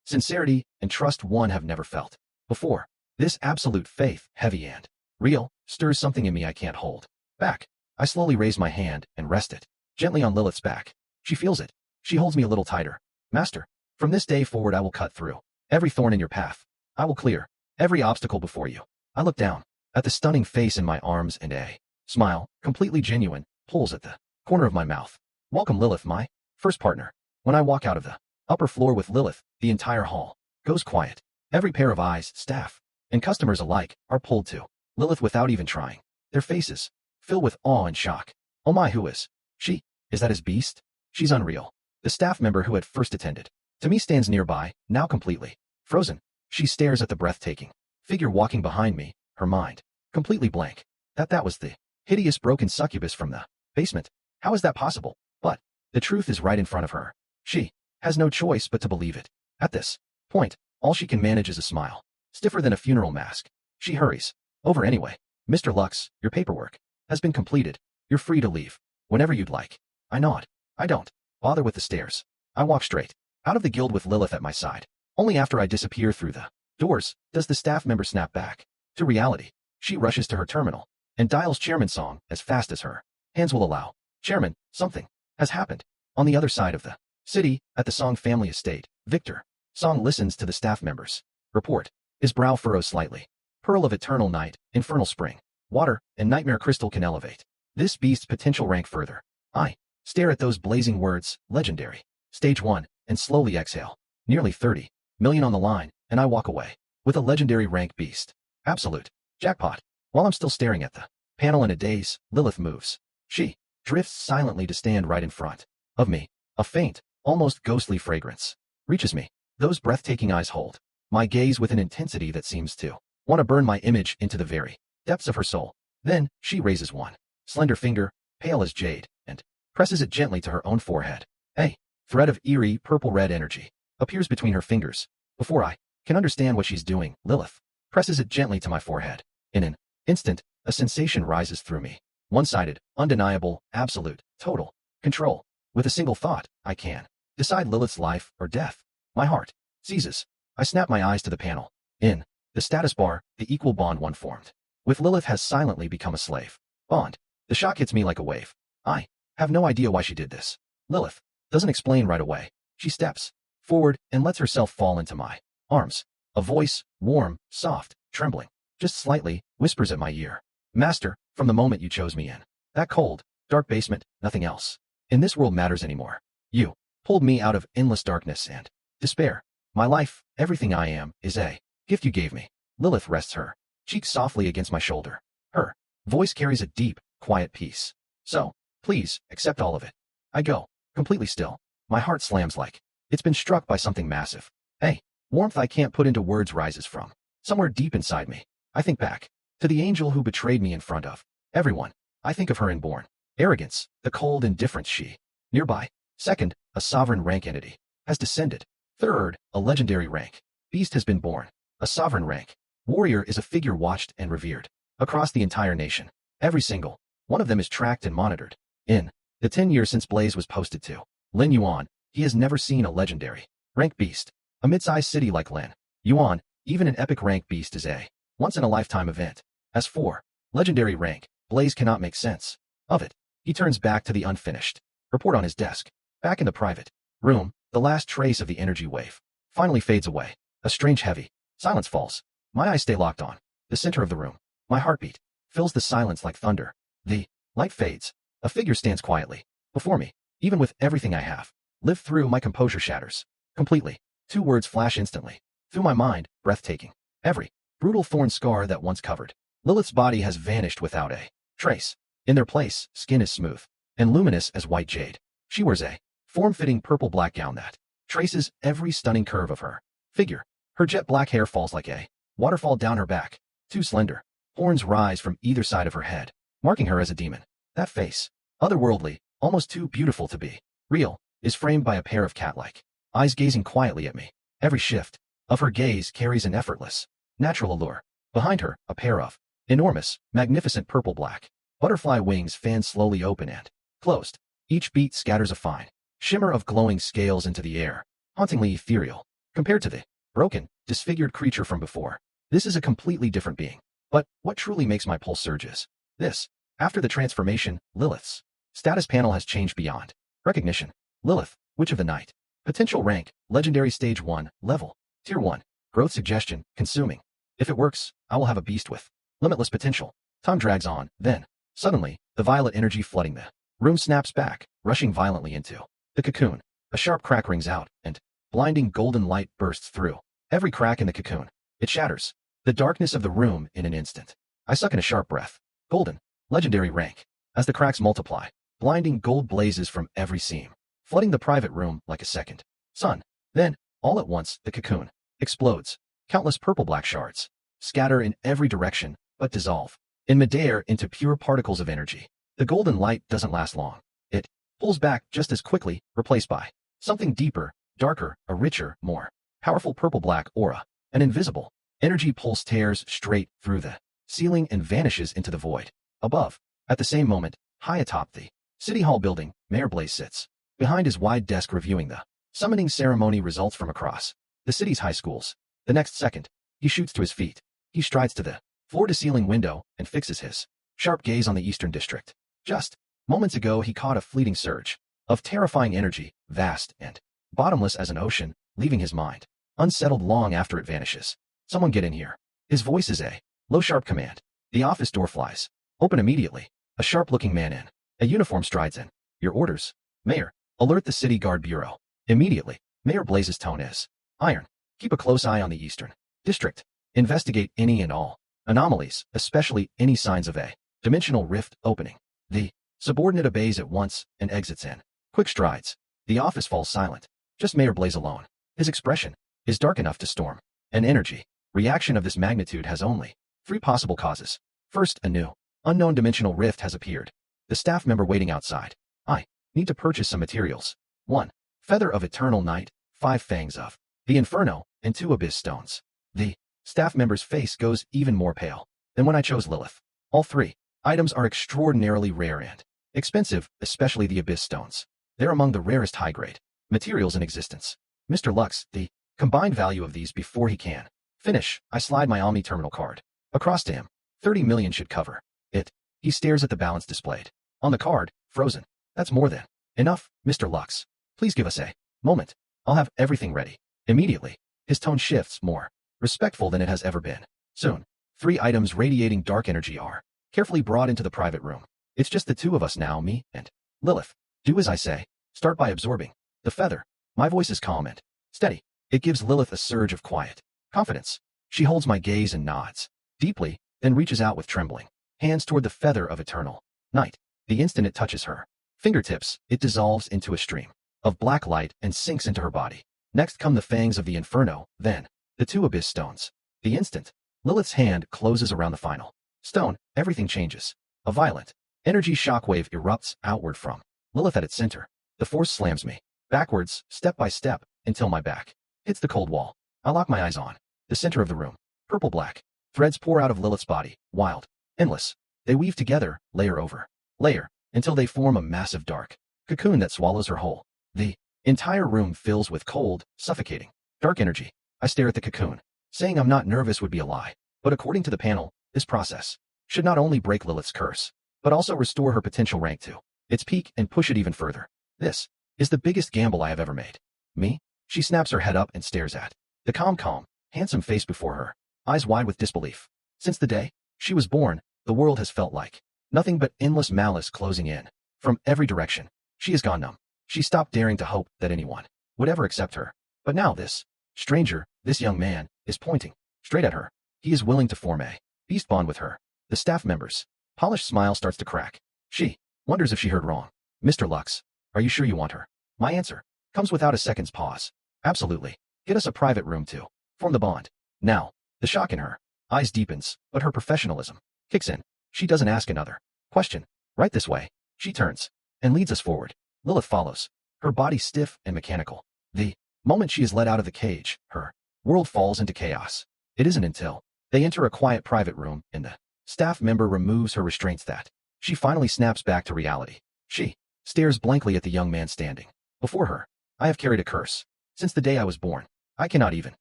Sincerity and trust one have never felt before. This absolute faith, heavy and real, stirs something in me I can't hold back. I slowly raise my hand and rest it gently on Lilith's back. She feels it. She holds me a little tighter. Master, from this day forward I will cut through every thorn in your path. I will clear every obstacle before you. I look down at the stunning face in my arms and a smile, completely genuine, pulls at the corner of my mouth. Welcome Lilith, my first partner. When I walk out of the upper floor with Lilith, the entire hall goes quiet. Every pair of eyes, staff, and customers alike are pulled to Lilith without even trying. Their faces fill with awe and shock. Oh my, who is she? Is that his beast? She's unreal. The staff member who had first attended to me stands nearby, now completely frozen. She stares at the breathtaking figure walking behind me, her mind completely blank. That was the hideous broken succubus from the basement. How is that possible? But the truth is right in front of her. She has no choice but to believe it. At this point, all she can manage is a smile, stiffer than a funeral mask. She hurries over anyway. Mr. Lux, your paperwork has been completed. You're free to leave whenever you'd like. I nod. I don't bother with the stairs. I walk straight out of the guild with Lilith at my side. Only after I disappear through the doors does the staff member snap back to reality. She rushes to her terminal and dials Chairman Song as fast as her hands will allow. Chairman, something has happened. On the other side of the city, at the Song family estate, Victor Song listens to the staff members report. His brow furrows slightly. Pearl of eternal night, infernal spring, water, and nightmare crystal can elevate this beast's potential rank further. I stare at those blazing words, legendary, stage 1, and slowly exhale. Nearly 30 million on the line, and I walk away with a legendary rank beast. Absolute jackpot. While I'm still staring at the panel in a daze, Lilith moves. She drifts silently to stand right in front of me. A faint, almost ghostly fragrance reaches me. Those breathtaking eyes hold my gaze with an intensity that seems to want to burn my image into the very depths of her soul. Then, she raises one slender finger, pale as jade, and presses it gently to her own forehead. A thread of eerie, purple-red energy appears between her fingers. Before I can understand what she's doing, Lilith presses it gently to my forehead. In an instant, a sensation rises through me. One-sided, undeniable, absolute, total control. With a single thought, I can decide Lilith's life or death. My heart seizes. I snap my eyes to the panel. In the status bar, the equal bond one formed with Lilith has silently become a slave bond. The shock hits me like a wave. I have no idea why she did this. Lilith doesn't explain right away. She steps forward and lets herself fall into my arms. A voice, warm, soft, trembling, just slightly, whispers at my ear. Master, from the moment you chose me in that cold, dark basement, nothing else in this world matters anymore. You pulled me out of endless darkness and despair. My life, everything I am, is a gift you gave me. Lilith rests her cheek softly against my shoulder. Her voice carries a deep, quiet peace. So, please, accept all of it. I go, completely still. My heart slams like it's been struck by something massive. A warmth I can't put into words rises from somewhere deep inside me. I think back to the angel who betrayed me in front of everyone. I think of her inborn arrogance, the cold indifference she nearby. Second, a sovereign rank entity has descended. Third, a legendary rank beast has been born. A sovereign rank warrior is a figure watched and revered across the entire nation. Every single one of them is tracked and monitored. In the 10 years since Blaze was posted to Lin Yuan, he has never seen a legendary rank beast. A mid-sized city like Lin Yuan, even an epic rank beast is a once-in-a-lifetime event. As for legendary rank, Blaze cannot make sense of it. He turns back to the unfinished report on his desk. Back in the private room, the last trace of the energy wave finally fades away. A strange heavy silence falls. My eyes stay locked on the center of the room. My heartbeat fills the silence like thunder. The light fades. A figure stands quietly before me. Even with everything I have lived through, my composure shatters completely. Two words flash instantly through my mind, breathtaking. Every brutal thorn scar that once covered Lilith's body has vanished without a trace. In their place, skin is smooth and luminous as white jade. She wears a form-fitting purple-black gown that traces every stunning curve of her figure. Her jet black hair falls like a waterfall down her back. Too slender horns rise from either side of her head, marking her as a demon. That face, otherworldly, almost too beautiful to be real, is framed by a pair of cat-like eyes gazing quietly at me. Every shift of her gaze carries an effortless, natural allure. Behind her, a pair of enormous, magnificent purple-black butterfly wings fan slowly open and closed. Each beat scatters a fine shimmer of glowing scales into the air, hauntingly ethereal. Compared to the broken, disfigured creature from before, this is a completely different being. But what truly makes my pulse surge is this. After the transformation, Lilith's status panel has changed beyond recognition. Lilith, Witch of the Night. Potential rank, Legendary Stage 1, Level, Tier 1. Growth suggestion, consuming. If it works, I will have a beast with limitless potential. Time drags on, then, suddenly, the violet energy flooding the room snaps back, rushing violently into the cocoon. A sharp crack rings out, and blinding golden light bursts through every crack in the cocoon. It shatters the darkness of the room in an instant. I suck in a sharp breath. Golden, legendary rank. As the cracks multiply, blinding gold blazes from every seam, flooding the private room like a second sun. Then, all at once, the cocoon explodes. Countless purple-black shards scatter in every direction, but dissolve in midair into pure particles of energy. The golden light doesn't last long. It pulls back just as quickly, replaced by something deeper, darker, a richer, more powerful purple-black aura. An invisible energy pulse tears straight through the ceiling and vanishes into the void above. At the same moment, high atop the City Hall building, Mayor Blaze sits behind his wide desk reviewing the summoning ceremony results from across the city's high schools. The next second, he shoots to his feet. He strides to the floor-to-ceiling window and fixes his sharp gaze on the Eastern District. Just moments ago, he caught a fleeting surge of terrifying energy, vast and bottomless as an ocean, leaving his mind unsettled long after it vanishes. Someone get in here. His voice is a low, sharp command. The office door flies open immediately. A sharp-looking man in a uniform strides in. Your orders, Mayor. Alert the City Guard Bureau. Immediately. Mayor Blaze's tone is iron. Keep a close eye on the Eastern District. Investigate any and all anomalies, especially any signs of a dimensional rift opening. The subordinate obeys at once and exits in quick strides. The office falls silent. Just Mayor Blaze alone. His expression is dark enough to storm. An energy reaction of this magnitude has only three possible causes. First, a new, unknown dimensional rift has appeared. The staff member waiting outside. I need to purchase some materials. 1. Feather of Eternal Night, 5 Fangs of the Inferno, and 2 Abyss Stones. The staff member's face goes even more pale than when I chose Lilith. All 3 items are extraordinarily rare and expensive, especially the Abyss Stones. They're among the rarest high-grade materials in existence. Mr. Lux, the combined value of these before he can finish, I slide my Omni Terminal card across to him. 30 million should cover it. He stares at the balance displayed on the card, frozen. That's more than enough, Mr. Lux. Please give us a moment. I'll have everything ready immediately. His tone shifts, more respectful than it has ever been. Soon, 3 items radiating dark energy are carefully brought into the private room. It's just the 2 of us now, me and Lilith. Do as I say. Start by absorbing the feather. My voice is calm and steady. It gives Lilith a surge of quiet confidence. She holds my gaze and nods deeply, then reaches out with trembling hands toward the feather of eternal night. The instant it touches her fingertips, it dissolves into a stream of black light and sinks into her body. Next come the fangs of the Inferno, then the 2 Abyss Stones. The instant Lilith's hand closes around the final stone, everything changes. A violent energy shockwave erupts outward from Lilith at its center. The force slams me backwards, step by step, until my back hits the cold wall. I lock my eyes on the center of the room. Purple-black threads pour out of Lilith's body, wild, endless. They weave together, layer over layer, until they form a massive dark cocoon that swallows her whole. The entire room fills with cold, suffocating, dark energy. I stare at the cocoon. Saying I'm not nervous would be a lie, but according to the panel, this process should not only break Lilith's curse, but also restore her potential rank to its peak and push it even further. This is the biggest gamble I have ever made. Me? She snaps her head up and stares at the calm, handsome face before her, eyes wide with disbelief. Since the day she was born, the world has felt like nothing but endless malice closing in from every direction. She has gone numb. She stopped daring to hope that anyone would ever accept her. But now this stranger, this young man, is pointing straight at her. He is willing to form a beast bond with her. The staff members' polished smile starts to crack. She wonders if she heard wrong. Mr. Lux, are you sure you want her? My answer comes without a second's pause. Absolutely. Get us a private room to form the bond. Now, the shock in her eyes deepens, but her professionalism kicks in. She doesn't ask another question. Right this way. She turns and leads us forward. Lilith follows, her body stiff and mechanical. The moment she is let out of the cage, her world falls into chaos. It isn't until they enter a quiet private room and the staff member removes her restraints that she finally snaps back to reality. She stares blankly at the young man standing before her. I have carried a curse since the day I was born. I cannot even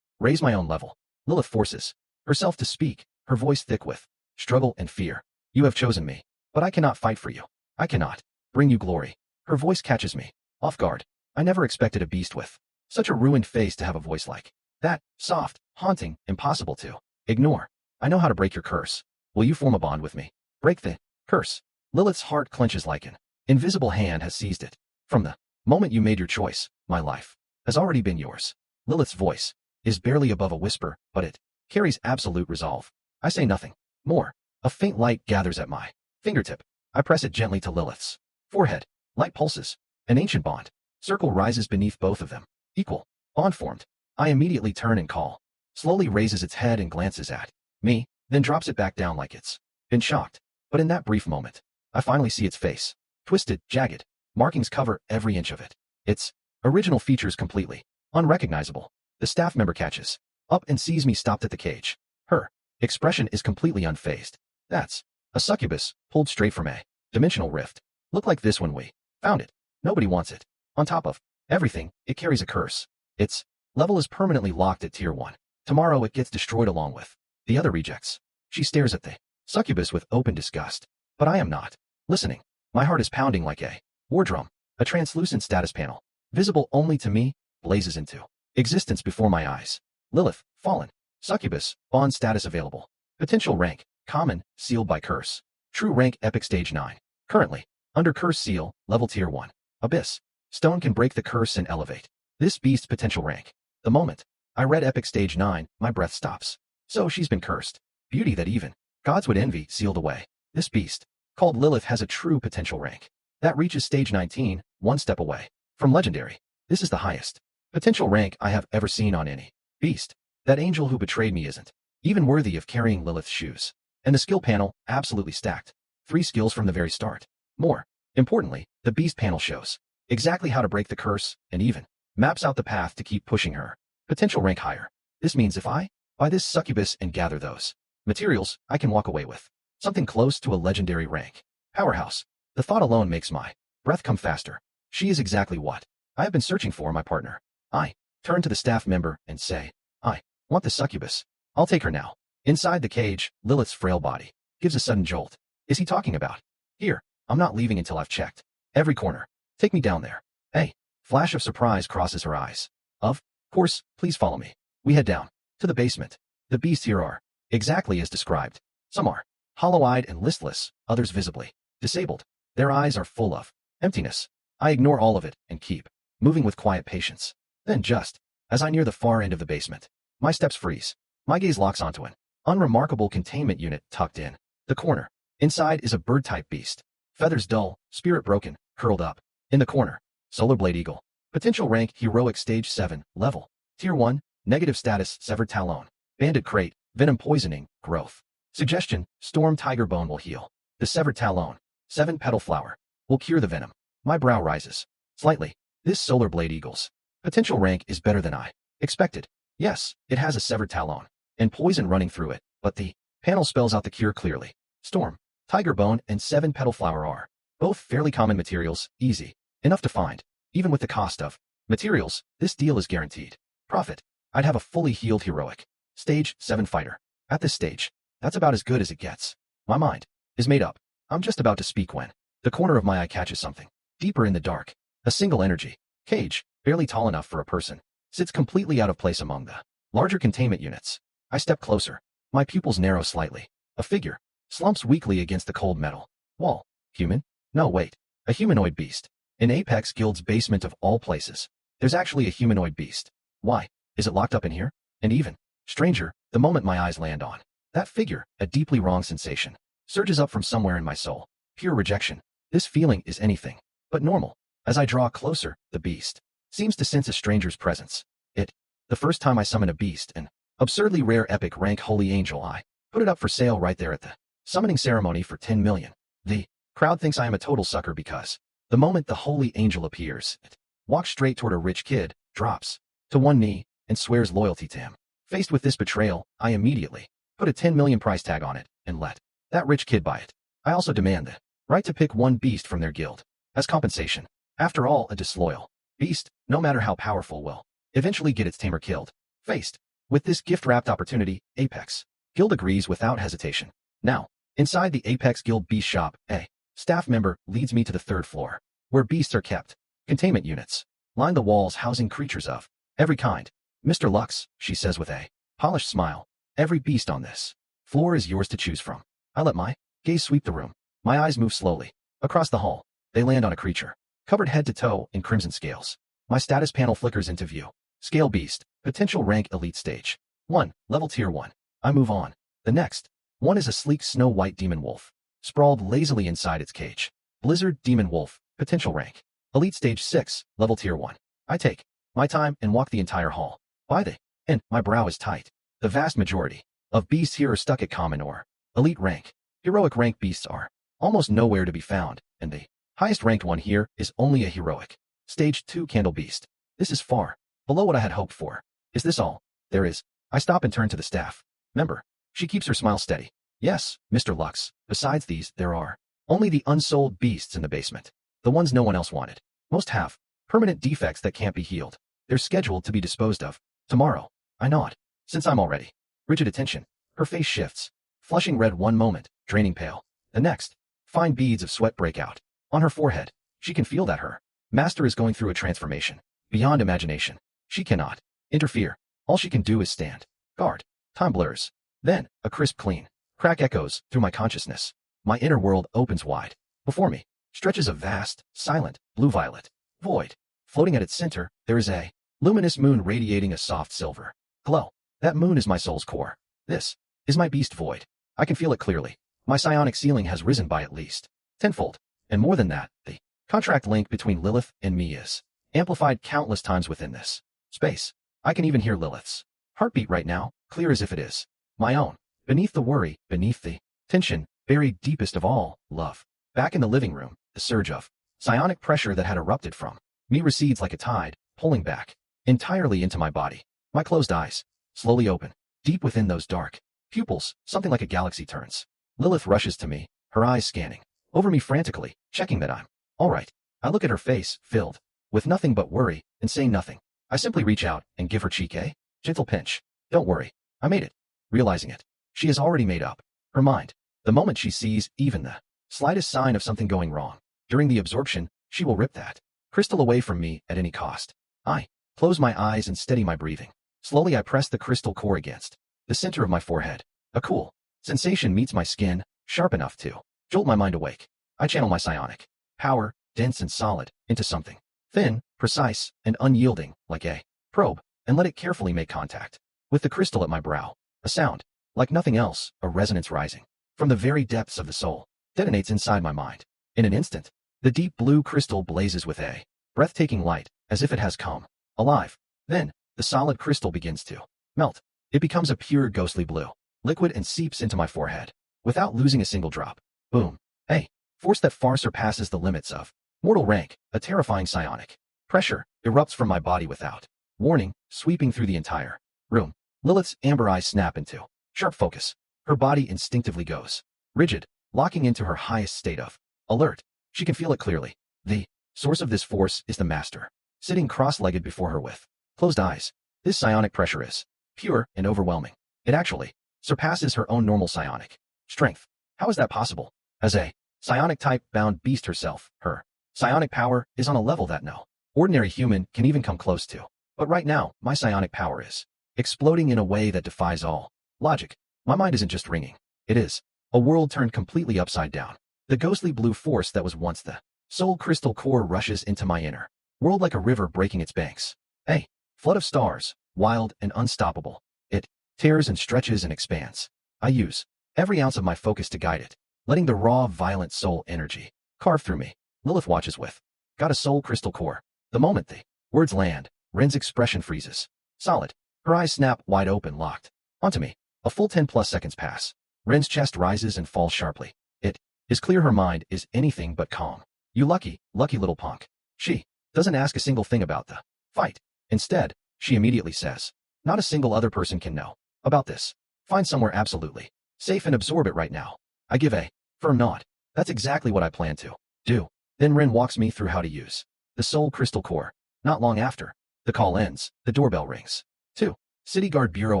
raise my own level. Lilith forces herself to speak, her voice thick with struggle and fear. You have chosen me, but I cannot fight for you. I cannot bring you glory. Her voice catches me off guard. I never expected a beast with such a ruined face to have a voice like that. Soft, haunting, impossible to ignore. I know how to break your curse. Will you form a bond with me? Break the curse. Lilith's heart clenches like an invisible hand has seized it. From the moment you made your choice, my life has already been yours. Lilith's voice is barely above a whisper, but it carries absolute resolve. I say nothing more. A faint light gathers at my fingertip. I press it gently to Lilith's forehead. Light pulses. An ancient bond circle rises beneath both of them. Equal bond formed. I immediately turn and call. Slowly raises its head and glances at me, then drops it back down like it's been shocked. But in that brief moment, I finally see its face. Twisted, jagged. Markings cover every inch of it. Its original features completely unrecognizable. The staff member catches up and sees me stopped at the cage. Her expression is completely unfazed. That's a succubus pulled straight from a dimensional rift. Looked like this when we found it. Nobody wants it. On top of everything, it carries a curse. Its level is permanently locked at tier 1. Tomorrow it gets destroyed along with the other rejects. She stares at the succubus with open disgust. But I am not listening. My heart is pounding like a war drum. A translucent status panel, visible only to me, blazes into existence before my eyes. Lilith, fallen. Succubus, bond status available. Potential rank, common, sealed by curse. True rank, epic stage 9. Currently, under curse seal, level tier 1. Abyss. Stone can break the curse and elevate this beast's potential rank. The moment I read epic stage 9, my breath stops. So she's been cursed. Beauty that even gods would envy sealed away. This beast, called Lilith, has a true potential rank that reaches stage 19, one step away from legendary. This is the highest potential rank I have ever seen on any beast. That angel who betrayed me isn't even worthy of carrying Lilith's shoes. And the skill panel, absolutely stacked. 3 skills from the very start. More importantly, the beast panel shows exactly how to break the curse and even maps out the path to keep pushing her potential rank higher. This means if I buy this succubus and gather those materials, I can walk away with something close to a legendary rank. Powerhouse. The thought alone makes my breath come faster. She is exactly what I have been searching for, my partner. I turn to the staff member and say, I want the succubus. I'll take her now. Inside the cage, Lilith's frail body gives a sudden jolt. Is he talking about? Here, I'm not leaving until I've checked every corner. Take me down there. Hey. Flash of surprise crosses her eyes. Of course, please follow me. We head down to the basement. The beasts here are exactly as described. Some are hollow-eyed and listless, others visibly disabled. Their eyes are full of emptiness. I ignore all of it and keep moving with quiet patience. Then just as I near the far end of the basement, my steps freeze. My gaze locks onto an unremarkable containment unit tucked in the corner. Inside is a bird-type beast. Feathers dull, spirit broken, curled up. In the corner, Solar Blade Eagle. Potential rank, heroic stage 7, level. Tier 1, negative status, severed talon. Banded crate, venom poisoning, growth. Suggestion, storm tiger bone will heal. The severed talon, 7 petal flower, will cure the venom. My brow rises slightly. This Solar Blade Eagle's potential rank is better than I expected. Yes, it has a severed talon and poison running through it, but the panel spells out the cure clearly. Storm, tiger bone, and 7 petal flower are Both fairly common materials, easy, enough to find. Even with the cost of materials, this deal is guaranteed. Profit. I'd have a fully healed heroic. Stage 7 fighter. At this stage, that's about as good as it gets. My mind is made up. I'm just about to speak when the corner of my eye catches something. Deeper in the dark, a single energy cage, barely tall enough for a person, sits completely out of place among the larger containment units. I step closer. My pupils narrow slightly. A figure slumps weakly against the cold metal wall. Human? No, wait. A humanoid beast. In Apex Guild's basement of all places, there's actually a humanoid beast. Why? Is it locked up in here? And even stranger, the moment my eyes land on that figure, a deeply wrong sensation surges up from somewhere in my soul. Pure rejection. This feeling is anything but normal. As I draw closer, the beast seems to sense a stranger's presence. The first time I summon a beast, an absurdly rare epic rank holy angel, I put it up for sale right there at the summoning ceremony for 10 million. The crowd thinks I am a total sucker because the moment the holy angel appears, it walks straight toward a rich kid, drops to one knee, and swears loyalty to him. Faced with this betrayal, I immediately put a 10 million price tag on it and let that rich kid buy it. I also demand the right to pick one beast from their guild as compensation. After all, a disloyal beast, no matter how powerful, will eventually get its tamer killed. Faced with this gift-wrapped opportunity, Apex Guild agrees without hesitation. Now, inside the Apex Guild beast shop, a staff member leads me to the 3rd floor, where beasts are kept. Containment units line the walls housing creatures of every kind. Mr. Lux, she says with a polished smile, every beast on this floor is yours to choose from. I let my gaze sweep the room. My eyes move slowly across the hall. They land on a creature covered head to toe in crimson scales. My status panel flickers into view. Scale beast, potential rank elite stage 1, level tier 1. I move on. The next one is a sleek snow-white demon wolf, sprawled lazily inside its cage. Blizzard demon wolf, potential rank elite stage 6, level tier 1. I take my time and walk the entire hall. By the end, my brow is tight. The vast majority of beasts here are stuck at common or elite rank. Heroic rank beasts are almost nowhere to be found, and the highest ranked one here is only a heroic stage 2 candle beast. This is far below what I had hoped for. Is this all there is? I stop and turn to the staff member. She keeps her smile steady. Yes, Mr. Lux. Besides these, there are only the unsold beasts in the basement. The ones no one else wanted. Most have permanent defects that can't be healed. They're scheduled to be disposed of tomorrow. I nod. Since I'm already rigid attention, her face shifts. Flushing red one moment, draining pale. The next, fine beads of sweat break out. On her forehead, she can feel that her master is going through a transformation beyond imagination. She cannot interfere. All she can do is stand guard. Time blurs. Then, a crisp clean crack echoes through my consciousness. My inner world opens wide. Before me, stretches a vast, silent, blue-violet void. Floating at its center, there is a luminous moon radiating a soft silver glow. That moon is my soul's core. This is my beast void. I can feel it clearly. My psionic ceiling has risen by at least tenfold. And more than that, the contract link between Lilith and me is amplified countless times within this space. I can even hear Lilith's heartbeat right now, clear as if it is my own. Beneath the worry, beneath the tension, buried deepest of all, love. Back in the living room, the surge of psionic pressure that had erupted from me recedes like a tide, pulling back entirely into my body. My closed eyes slowly open. Deep within those dark pupils, something like a galaxy turns. Lilith rushes to me, her eyes scanning over me frantically, checking that I'm all right. I look at her face, filled with nothing but worry, and saying nothing. I simply reach out and give her cheek a gentle pinch. Don't worry. I made it. Realizing it, she has already made up her mind. The moment she sees even the slightest sign of something going wrong during the absorption, she will rip that crystal away from me at any cost. I close my eyes and steady my breathing. Slowly I press the crystal core against the center of my forehead. A cool sensation meets my skin, sharp enough to jolt my mind awake. I channel my psionic power, dense and solid, into something thin, precise, and unyielding, like a probe, and let it carefully make contact with the crystal at my brow. A sound, like nothing else, a resonance rising from the very depths of the soul, detonates inside my mind. In an instant, the deep blue crystal blazes with a breathtaking light, as if it has come alive. Then, the solid crystal begins to melt. It becomes a pure ghostly blue liquid and seeps into my forehead, without losing a single drop. Boom. A force that far surpasses the limits of mortal rank, a terrifying psionic pressure, erupts from my body without warning, sweeping through the entire room. Lilith's amber eyes snap into sharp focus. Her body instinctively goes rigid, locking into her highest state of alert. She can feel it clearly. The source of this force is the master, sitting cross-legged before her with closed eyes. This psionic pressure is pure and overwhelming. It actually surpasses her own normal psionic strength. How is that possible? As a psionic type-bound beast herself, her psionic power is on a level that no ordinary human can even come close to. But right now, my psionic power is exploding in a way that defies all logic. My mind isn't just ringing. It is a world turned completely upside down. The ghostly blue force that was once the soul crystal core rushes into my inner world like a river breaking its banks. A flood of stars, wild and unstoppable. It tears and stretches and expands. I use every ounce of my focus to guide it, letting the raw, violent soul energy carve through me. Lilith watches with got a soul crystal core. The moment the words land, Ren's expression freezes. Solid. Her eyes snap wide open, locked onto me. A full 10+ seconds pass. Ren's chest rises and falls sharply. It is clear her mind is anything but calm. You lucky little punk. She doesn't ask a single thing about the fight. Instead, she immediately says, not a single other person can know about this. Find somewhere absolutely safe and absorb it right now. I give a firm nod. That's exactly what I plan to do. Then Ren walks me through how to use the soul crystal core. Not long after the call ends, the doorbell rings. 2 City Guard Bureau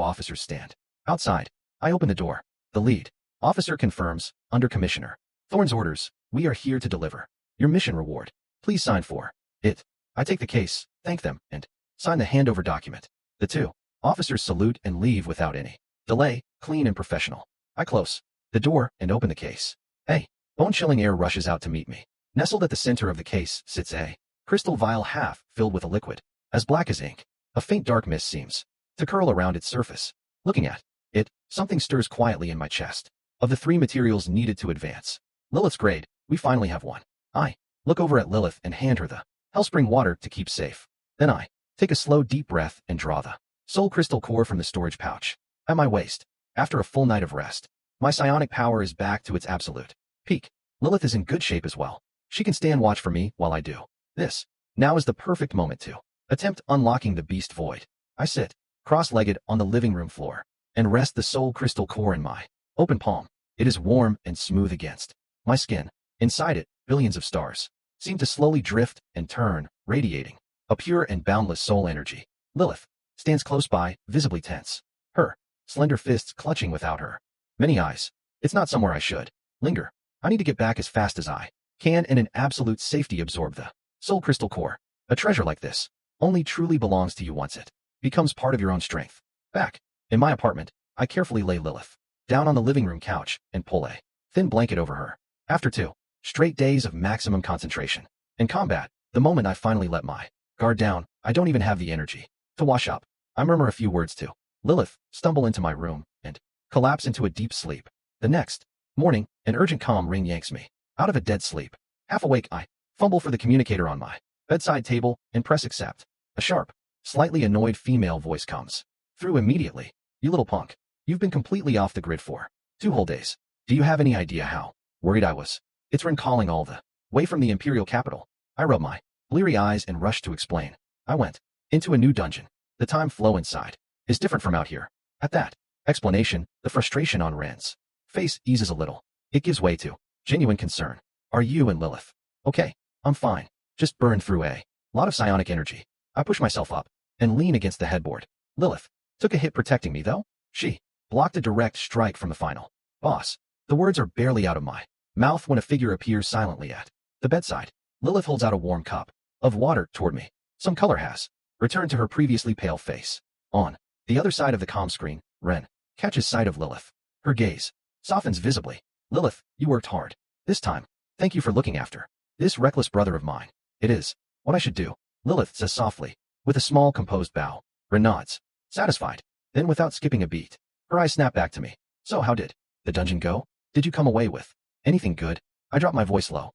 officers stand outside. I open the door. The lead officer confirms, under Commissioner Thorne's orders, we are here to deliver your mission reward. Please sign for it. I take the case, thank them, and sign the handover document. The 2 officers salute and leave without any delay, clean and professional. I close the door and open the case. A bone-chilling air rushes out to meet me. Nestled at the center of the case sits a crystal vial half filled with a liquid, as black as ink. A faint dark mist seems to curl around its surface. Looking at it, something stirs quietly in my chest. Of the 3 materials needed to advance Lilith's grade, we finally have one. I look over at Lilith and hand her the Hellspring water to keep safe. Then I take a slow deep breath and draw the soul crystal core from the storage pouch at my waist. After a full night of rest, my psionic power is back to its absolute peak. Lilith is in good shape as well. She can stand watch for me while I do this. Now is the perfect moment to attempt unlocking the beast void. I sit cross-legged on the living room floor and rest the soul crystal core in my open palm. It is warm and smooth against my skin. Inside it, billions of stars seem to slowly drift and turn, radiating a pure and boundless soul energy. Lilith stands close by, visibly tense, her slender fists clutching without her many eyes. It's not somewhere I should linger. I need to get back as fast as I can and in absolute safety absorb the soul crystal core. A treasure like this only truly belongs to you once it becomes part of your own strength. Back in my apartment, I carefully lay Lilith down on the living room couch and pull a thin blanket over her. After 2 straight days of maximum concentration and combat, the moment I finally let my guard down, I don't even have the energy to wash up. I murmur a few words to Lilith, stumble into my room, and collapse into a deep sleep. The next morning, an urgent comm ring yanks me out of a dead sleep. Half awake, I fumble for the communicator on my bedside table and press accept. A sharp, slightly annoyed female voice comes through immediately. You little punk. You've been completely off the grid for 2 whole days. Do you have any idea how worried I was? It's Ren calling all the way from the Imperial capital. I rub my bleary eyes and rush to explain. I went into a new dungeon. The time flow inside is different from out here. At that explanation, the frustration on Ren's face eases a little. It gives way to genuine concern. Are you and Lilith okay? I'm fine. Just burned through a lot of psionic energy. I push myself up and lean against the headboard. Lilith took a hit protecting me, though. She blocked a direct strike from the final boss. The words are barely out of my mouth when a figure appears silently at the bedside. Lilith holds out a warm cup of water toward me. Some color has returned to her previously pale face. On the other side of the comm screen, Ren catches sight of Lilith. Her gaze softens visibly. Lilith, you worked hard this time. Thank you for looking after this reckless brother of mine. It is what I should do, Lilith says softly, with a small composed bow. Ren nods, satisfied. Then without skipping a beat, her eyes snap back to me. So how did the dungeon go? Did you come away with anything good? I drop my voice low.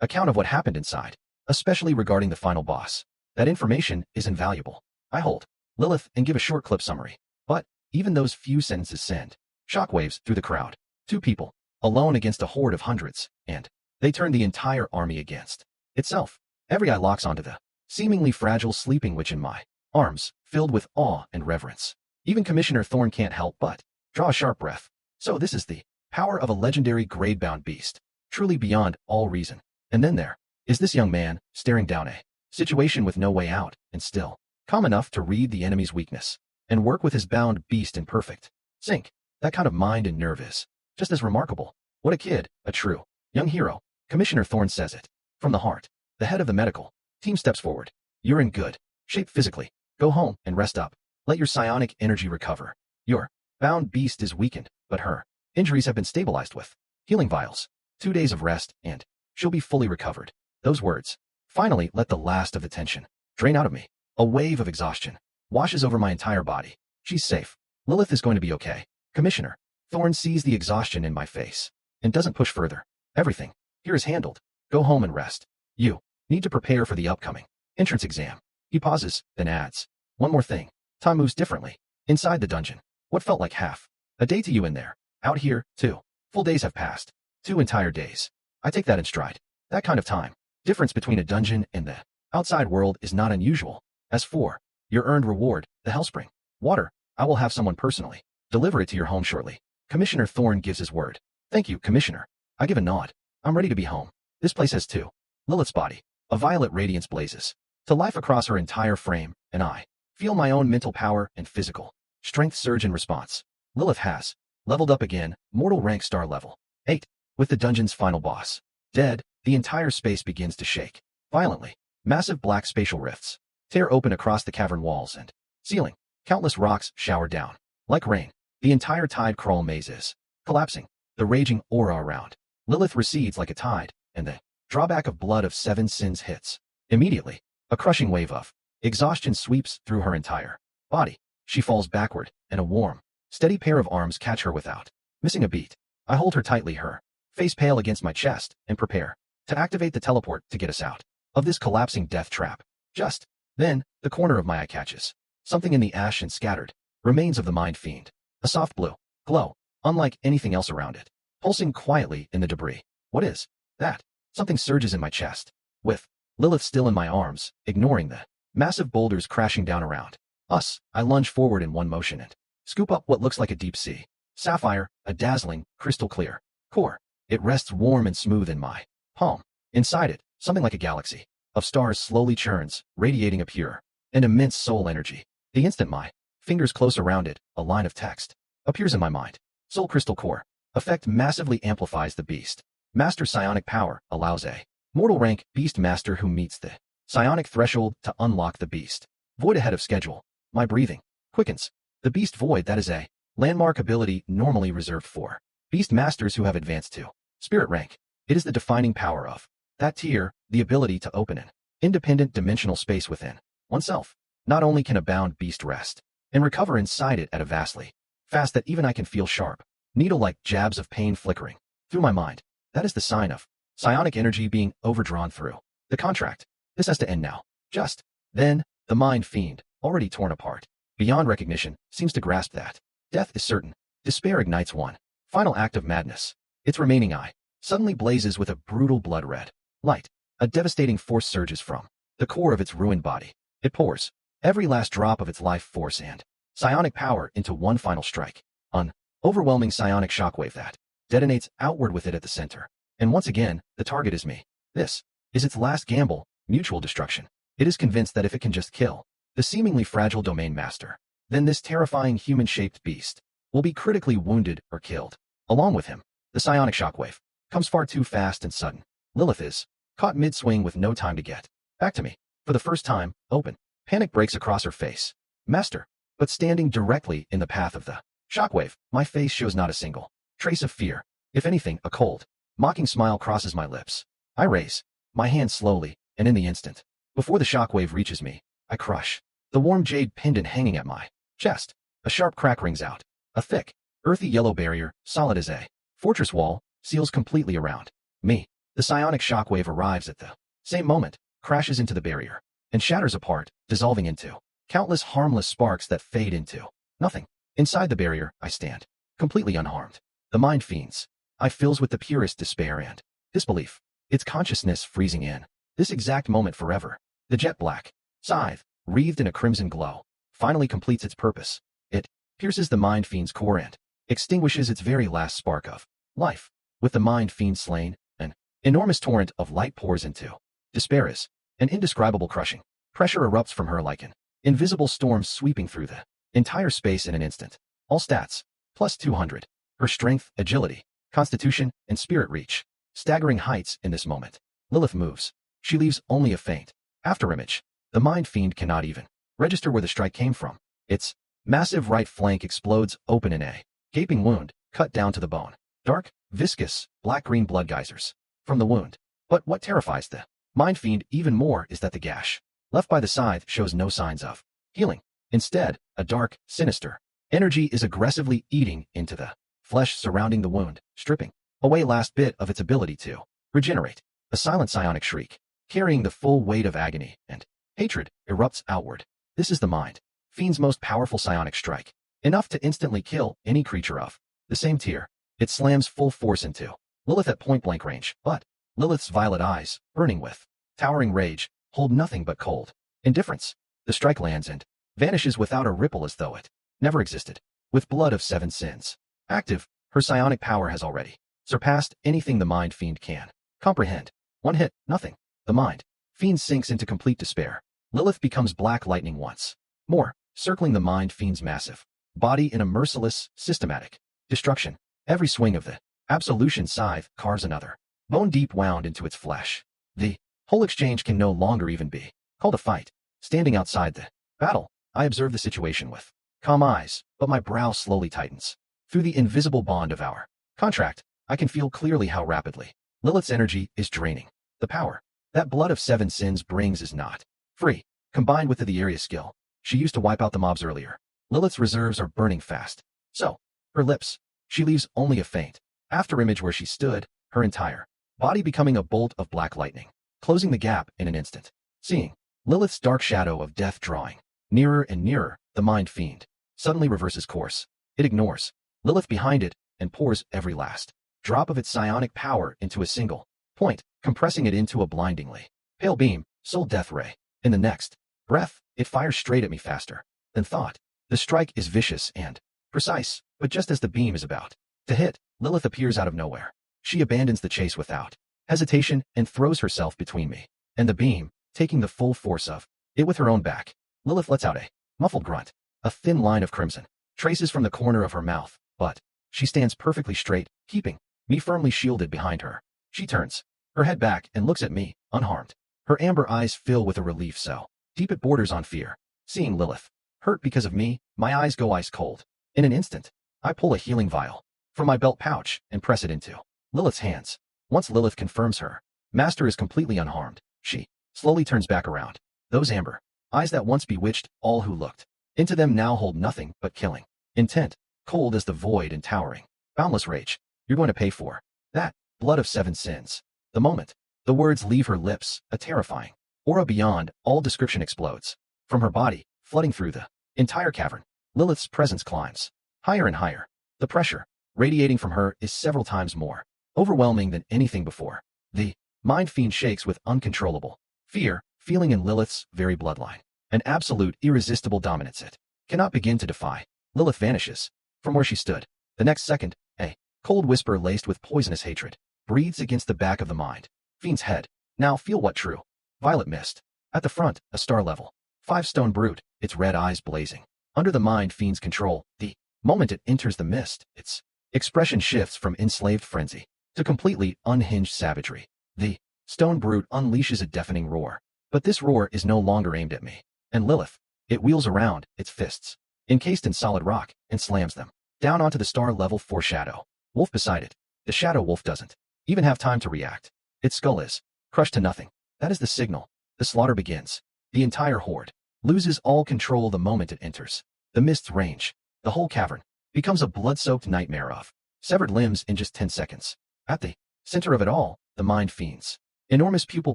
Account of what happened inside, especially regarding the final boss. That information is invaluable. I hold Lilith and give a short clip summary. But even those few sentences send shockwaves through the crowd. 2 people, alone against a horde of hundreds, and they turn the entire army against itself. Every eye locks onto the seemingly fragile sleeping witch in my arms, filled with awe and reverence. Even Commissioner Thorne can't help but draw a sharp breath. So this is the power of a legendary grade-bound beast, truly beyond all reason. And then there is this young man staring down a situation with no way out, and still calm enough to read the enemy's weakness and work with his bound beast in perfect sync. That kind of mind and nerve is just as remarkable. What a kid, a true young hero. Commissioner Thorne says it from the heart. The head of the medical team steps forward. You're in good shape physically. Go home and rest up. Let your psionic energy recover. Your bound beast is weakened, but her injuries have been stabilized with healing vials. 2 days of rest, and she'll be fully recovered. Those words finally let the last of the tension drain out of me. A wave of exhaustion washes over my entire body. She's safe. Lilith is going to be okay. Commissioner Thorne sees the exhaustion in my face and doesn't push further. Everything here is handled. Go home and rest. You need to prepare for the upcoming entrance exam. He pauses, then adds, one more thing. Time moves differently. Inside the dungeon, what felt like half a day to you in there. Out here, 2 full days have passed. 2 entire days. I take that in stride. That kind of time difference between a dungeon and the outside world is not unusual. As for your earned reward, the Hellspring water, I will have someone personally deliver it to your home shortly. Commissioner Thorne gives his word. Thank you, Commissioner. I give a nod. I'm ready to be home. This place has too. Lilith's body, a violet radiance blazes to life across her entire frame, and I feel my own mental power and physical strength surge in response. Lilith has leveled up again, mortal rank star level 8. With the dungeon's final boss dead, the entire space begins to shake violently. Massive black spatial rifts tear open across the cavern walls and ceiling. Countless rocks shower down like rain. The entire tide crawl maze is collapsing. The raging aura around Lilith recedes like a tide, and the drawback of blood of 7 sins hits. Immediately, a crushing wave of exhaustion sweeps through her entire body. She falls backward, and a warm, steady pair of arms catch her without missing a beat. I hold her tightly, her face pale against my chest, and prepare to activate the teleport to get us out of this collapsing death trap. Just then, the corner of my eye catches something in the ash and scattered remains of the mind fiend. A soft blue glow, unlike anything else around it, pulsing quietly in the debris. What is that? Something surges in my chest. With Lilith still in my arms, ignoring the massive boulders crashing down around us, I lunge forward in one motion and scoop up what looks like a deep sea sapphire, a dazzling, crystal clear core. It rests warm and smooth in my palm. Inside it, something like a galaxy of stars slowly churns, radiating a pure and immense soul energy. The instant my fingers close around it, a line of text appears in my mind. Soul crystal core. Effect massively amplifies the beast. Master psionic power allows a mortal rank beast master who meets the psionic threshold to unlock the beast void ahead of schedule. My breathing quickens. The beast void, that is a landmark ability normally reserved for beast masters who have advanced to spirit rank. It is the defining power of that tier, the ability to open an independent dimensional space within oneself. Not only can a bound beast rest and recover inside it at a vastly fast that even I can feel sharp, needle-like jabs of pain flickering through my mind. That is the sign of psionic energy being overdrawn through the contract. This has to end now. Just then, the mind fiend, already torn apart beyond recognition, seems to grasp that death is certain. Despair ignites one final act of madness. Its remaining eye suddenly blazes with a brutal blood-red light. A devastating force surges from the core of its ruined body. It pours every last drop of its life force and psionic power into one final strike. An overwhelming psionic shockwave that detonates outward with it at the center. And once again, the target is me. This is its last gamble, mutual destruction. It is convinced that if it can just kill the seemingly fragile domain master, then this terrifying human-shaped beast will be critically wounded or killed. Along with him, the psionic shockwave comes far too fast and sudden. Lilith is caught mid-swing with no time to get back to me. For the first time, open panic breaks across her face. Master, but standing directly in the path of the shockwave, my face shows not a single trace of fear. If anything, a cold, mocking smile crosses my lips. I raise my hand slowly, and in the instant before the shockwave reaches me, I crush the warm jade pendant hanging at my chest. A sharp crack rings out. A thick, earthy yellow barrier, solid as a fortress wall, seals completely around me. The psionic shockwave arrives at the same moment, crashes into the barrier, and shatters apart, dissolving into countless harmless sparks that fade into nothing. Inside the barrier, I stand, completely unharmed. The mind fiend's eye fills with the purest despair and disbelief, its consciousness freezing in this exact moment forever. The jet black scythe, wreathed in a crimson glow, finally completes its purpose. It pierces the mind fiend's core and extinguishes its very last spark of life. With the mind fiend slain, an Enormous torrent of light pours into. Despair is an indescribable crushing. Pressure erupts from her like an invisible storm sweeping through the entire space in an instant. All stats, plus 200. Her strength, agility, constitution, and spirit reach staggering heights in this moment. Lilith moves. She leaves only a faint afterimage. The mind fiend cannot even register where the strike came from. Its massive right flank explodes open in a gaping wound, cut down to the bone. Dark, viscous, black-green blood geysers from the wound. But what terrifies the mind fiend even more is that the gash left by the scythe shows no signs of healing. Instead, a dark, sinister energy is aggressively eating into the flesh surrounding the wound, stripping away last bit of its ability to regenerate. A silent psionic shriek, carrying the full weight of agony and hatred, erupts outward. This is the mind fiend's most powerful psionic strike, enough to instantly kill any creature of the same tier. It slams full force into Lilith at point-blank range, but Lilith's violet eyes, burning with towering rage, hold nothing but cold indifference. The strike lands and vanishes without a ripple as though it never existed. With blood of 7 sins active, her psionic power has already surpassed anything the mind fiend can comprehend. One hit, nothing. The mind fiend sinks into complete despair. Lilith becomes black lightning once more, circling the mind fiend's massive body in a merciless, systematic destruction. Every swing of the absolution scythe carves another bone deep wound into its flesh. The whole exchange can no longer even be called a fight. Standing outside the battle, I observe the situation with calm eyes, but my brow slowly tightens. Through the invisible bond of our contract, I can feel clearly how rapidly Lilith's energy is draining. The power that blood of 7 sins brings is not free. Combined with the area skill she used to wipe out the mobs earlier, Lilith's reserves are burning fast. So, her lips, she leaves only a faint afterimage where she stood, her entire body becoming a bolt of black lightning, closing the gap in an instant. Seeing Lilith's dark shadow of death drawing nearer and nearer, the mind fiend suddenly reverses course. It ignores Lilith behind it and pours every last drop of its psionic power into a single point, compressing it into a blindingly pale beam, soul death ray. In the next breath, it fires straight at me faster than thought. The strike is vicious and precise, but just as the beam is about to hit, Lilith appears out of nowhere. She abandons the chase without hesitation and throws herself between me and the beam, taking the full force of it with her own back. Lilith lets out a muffled grunt. A thin line of crimson traces from the corner of her mouth, but she stands perfectly straight, keeping me firmly shielded behind her. She turns her head back and looks at me, unharmed. Her amber eyes fill with a relief so deep it borders on fear. Seeing Lilith hurt because of me, my eyes go ice cold. In an instant, I pull a healing vial from my belt pouch and press it into Lilith's hands. Once Lilith confirms her master is completely unharmed, she slowly turns back around. Those amber eyes that once bewitched all who looked into them now hold nothing but killing intent, cold as the void and towering boundless rage. You're going to pay for that blood of 7 sins. The moment the words leave her lips, a terrifying aura beyond all description explodes from her body, flooding through the entire cavern. Lilith's presence climbs higher and higher. The pressure radiating from her is several times more overwhelming than anything before. The mind fiend shakes with uncontrollable fear, feeling in Lilith's very bloodline an absolute, irresistible dominance it cannot begin to defy. Lilith vanishes from where she stood. The next second, a cold whisper laced with poisonous hatred breathes against the back of the mind fiend's head. Now feel what true violet mist. At the front, a star level 5 stone brute, its red eyes blazing under the mind fiend's control. The moment it enters the mist, its expression shifts from enslaved frenzy to completely unhinged savagery. The stone brute unleashes a deafening roar, but this roar is no longer aimed at me and Lilith. It wheels around, its fists encased in solid rock, and slams them down onto the star level 4 shadow wolf beside it. The shadow wolf doesn't even have time to react. Its skull is crushed to nothing. That is the signal. The slaughter begins. The entire horde loses all control the moment it enters the mist's range. The whole cavern becomes a blood-soaked nightmare of severed limbs in just 10 seconds. At the center of it all, the mind fiend's enormous pupil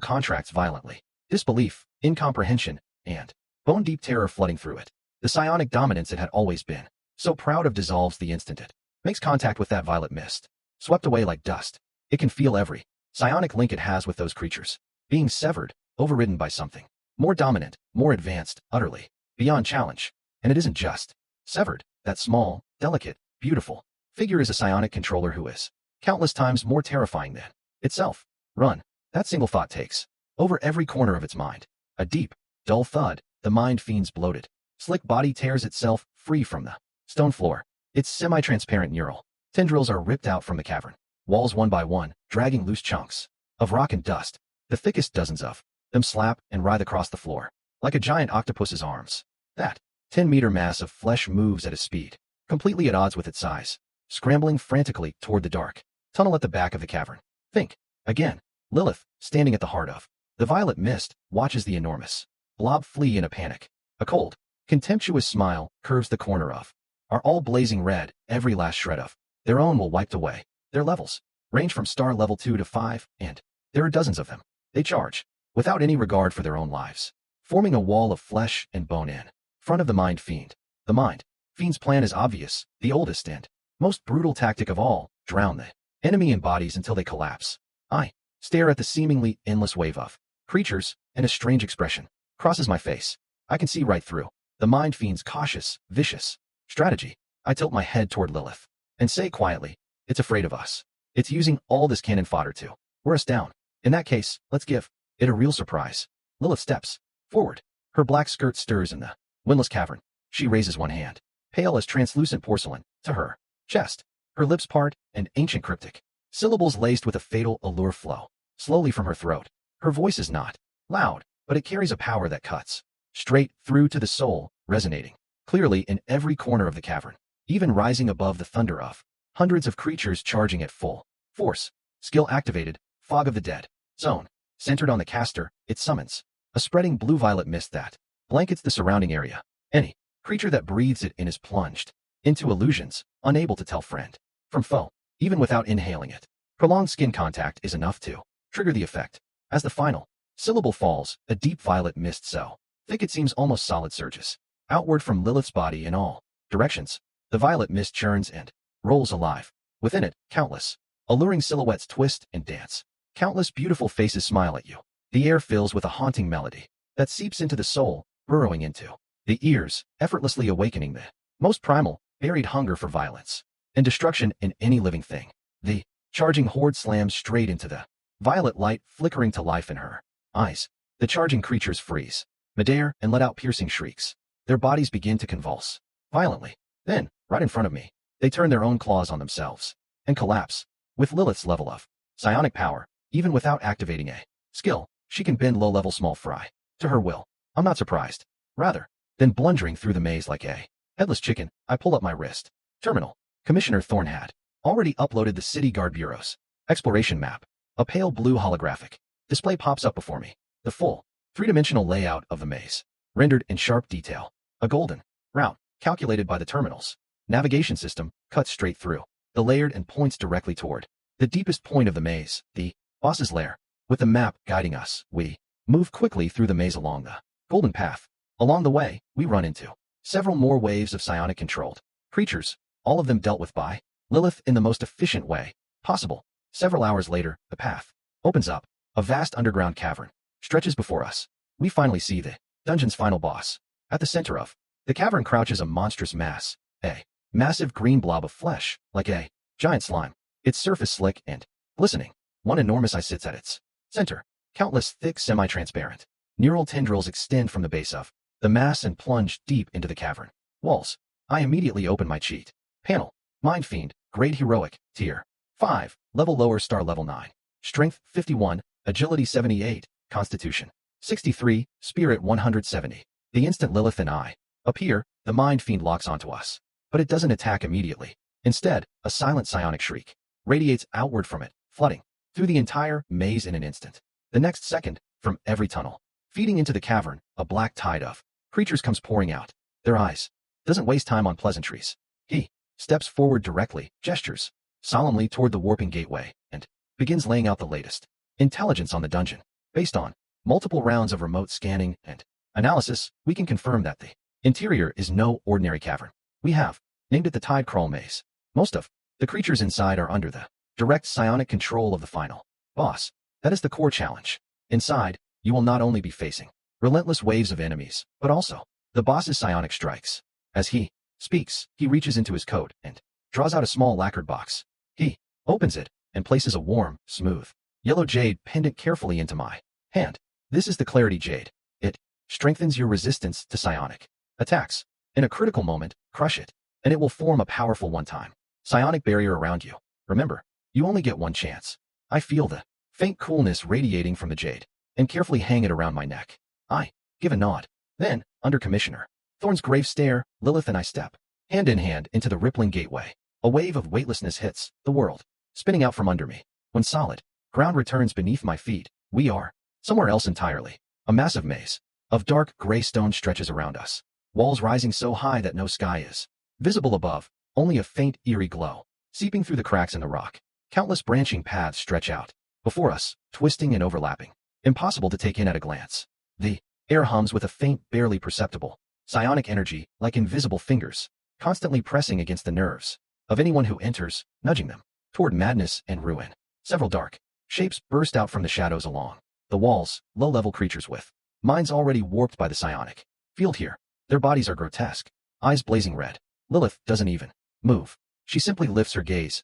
contracts violently. Disbelief, incomprehension, and bone-deep terror flooding through it. The psionic dominance it had always been so proud of dissolves the instant it makes contact with that violet mist. Swept away like dust, it can feel every psionic link it has with those creatures being severed, overridden by something more dominant, more advanced, utterly beyond challenge. And it isn't just severed. That small, delicate, beautiful figure is a psionic controller who is countless times more terrifying than itself. Run. That single thought takes over every corner of its mind. A deep, dull thud, the mind fiend's bloated, slick body tears itself free from the stone floor. Its semi-transparent neural tendrils are ripped out from the cavern walls one by one, dragging loose chunks of rock and dust. The thickest dozens of them slap and writhe across the floor, like a giant octopus's arms. That 10-meter mass of flesh moves at a speed completely at odds with its size, scrambling frantically toward the dark tunnel at the back of the cavern. Think. Again. Lilith, standing at the heart of the violet mist, watches the enormous blob flee in a panic. A cold, contemptuous smile curves the corner of are all blazing red, every last shred of their own will wiped away. Their levels range from star level 2 to 5, and there are dozens of them. They charge, without any regard for their own lives, forming a wall of flesh and bone in front of the mind fiend. The mind fiend's plan is obvious, the oldest and most brutal tactic of all: drown the enemy in bodies until they collapse. I stare at the seemingly endless wave of creatures, and a strange expression crosses my face. I can see right through the mind fiend's cautious, vicious strategy. I tilt my head toward Lilith and say quietly, "It's afraid of us. It's using all this cannon fodder to wear us down. In that case, let's give it a real surprise." Lilith steps forward. Her black skirt stirs in the windless cavern. She raises one hand, pale as translucent porcelain, to her chest. Her lips part, and ancient cryptic syllables laced with a fatal allure flow slowly from her throat. Her voice is not loud, but it carries a power that cuts straight through to the soul, resonating clearly in every corner of the cavern, even rising above the thunder of hundreds of creatures charging at full force. Skill activated. Fog of the Dead Zone. Centered on the caster, it summons a spreading blue-violet mist that blankets the surrounding area. Any creature that breathes it in is plunged into illusions, unable to tell friend from foe, even without inhaling it. Prolonged skin contact is enough to trigger the effect. As the final syllable falls, a deep violet mist so thick it seems almost solid surges outward from Lilith's body in all directions. The violet mist churns and rolls alive. Within it, countless alluring silhouettes twist and dance. Countless beautiful faces smile at you. The air fills with a haunting melody that seeps into the soul, burrowing into the ears, effortlessly awakening the most primal, buried hunger for violence and destruction in any living thing. The charging horde slams straight into the violet light, flickering to life in her eyes. The charging creatures freeze midair and let out piercing shrieks. Their bodies begin to convulse violently. Then, right in front of me, they turn their own claws on themselves and collapse. With Lilith's level of psionic power, even without activating a skill, she can bend low-level small fry to her will. I'm not surprised. Rather than blundering through the maze like a headless chicken, I pull up my wrist. Terminal. Commissioner Thorne had already uploaded the City Guard Bureau's exploration map. A pale blue holographic display pops up before me. The full, three-dimensional layout of the maze, rendered in sharp detail. A golden route, calculated by the terminal's navigation system, cuts straight through the layered and points directly toward the deepest point of the maze, the boss's lair. With the map guiding us, we move quickly through the maze along the golden path. Along the way, we run into several more waves of psionic-controlled creatures, all of them dealt with by Lilith in the most efficient way possible. Several hours later, the path opens up. A vast underground cavern stretches before us. We finally see the dungeon's final boss. At the center of the cavern crouches a monstrous mass, a massive green blob of flesh, like a giant slime. Its surface slick and glistening. One enormous eye sits at its center. Countless thick, semi-transparent neural tendrils extend from the base of the mass and plunge deep into the cavern walls. I immediately open my cheat panel. Mind Fiend, Grade Heroic, Tier 5, Level Lower, Star Level 9, Strength 51, Agility 78, Constitution 63, Spirit 170. The instant Lilith and I appear, the Mind Fiend locks onto us. But it doesn't attack immediately. Instead, a silent psionic shriek radiates outward from it, flooding through the entire maze in an instant. The next second, from every tunnel feeding into the cavern, a black tide of creatures comes pouring out. Their eyes doesn't waste time on pleasantries. He steps forward directly, gestures solemnly toward the warping gateway, and begins laying out the latest intelligence on the dungeon. Based on multiple rounds of remote scanning and analysis, we can confirm that the interior is no ordinary cavern. We have named it the Tide Crawl Maze. Most of the creatures inside are under the direct psionic control of the final boss. That is the core challenge. Inside, you will not only be facing relentless waves of enemies, but also the boss's psionic strikes. As he speaks, he reaches into his coat and draws out a small lacquered box. He opens it and places a warm, smooth yellow jade pendant carefully into my hand. This is the clarity jade. It strengthens your resistance to psionic attacks. In a critical moment, crush it, and it will form a powerful one-time psionic barrier around you. Remember, you only get one chance. I feel the faint coolness radiating from the jade, and carefully hang it around my neck. I give a nod. Then, under Commissioner Thorn's grave stare, Lilith and I step, hand in hand, into the rippling gateway. A wave of weightlessness hits the world, spinning out from under me. When solid ground returns beneath my feet, we are somewhere else entirely. A massive maze of dark gray stone stretches around us, walls rising so high that no sky is visible above, only a faint, eerie glow seeping through the cracks in the rock. Countless branching paths stretch out before us, twisting and overlapping, impossible to take in at a glance. The air hums with a faint, barely perceptible psionic energy, like invisible fingers, constantly pressing against the nerves of anyone who enters, nudging them toward madness and ruin. Several dark shapes burst out from the shadows along the walls, low-level creatures with minds already warped by the psionic field here. Their bodies are grotesque, eyes blazing red. Lilith doesn't even move. She simply lifts her gaze.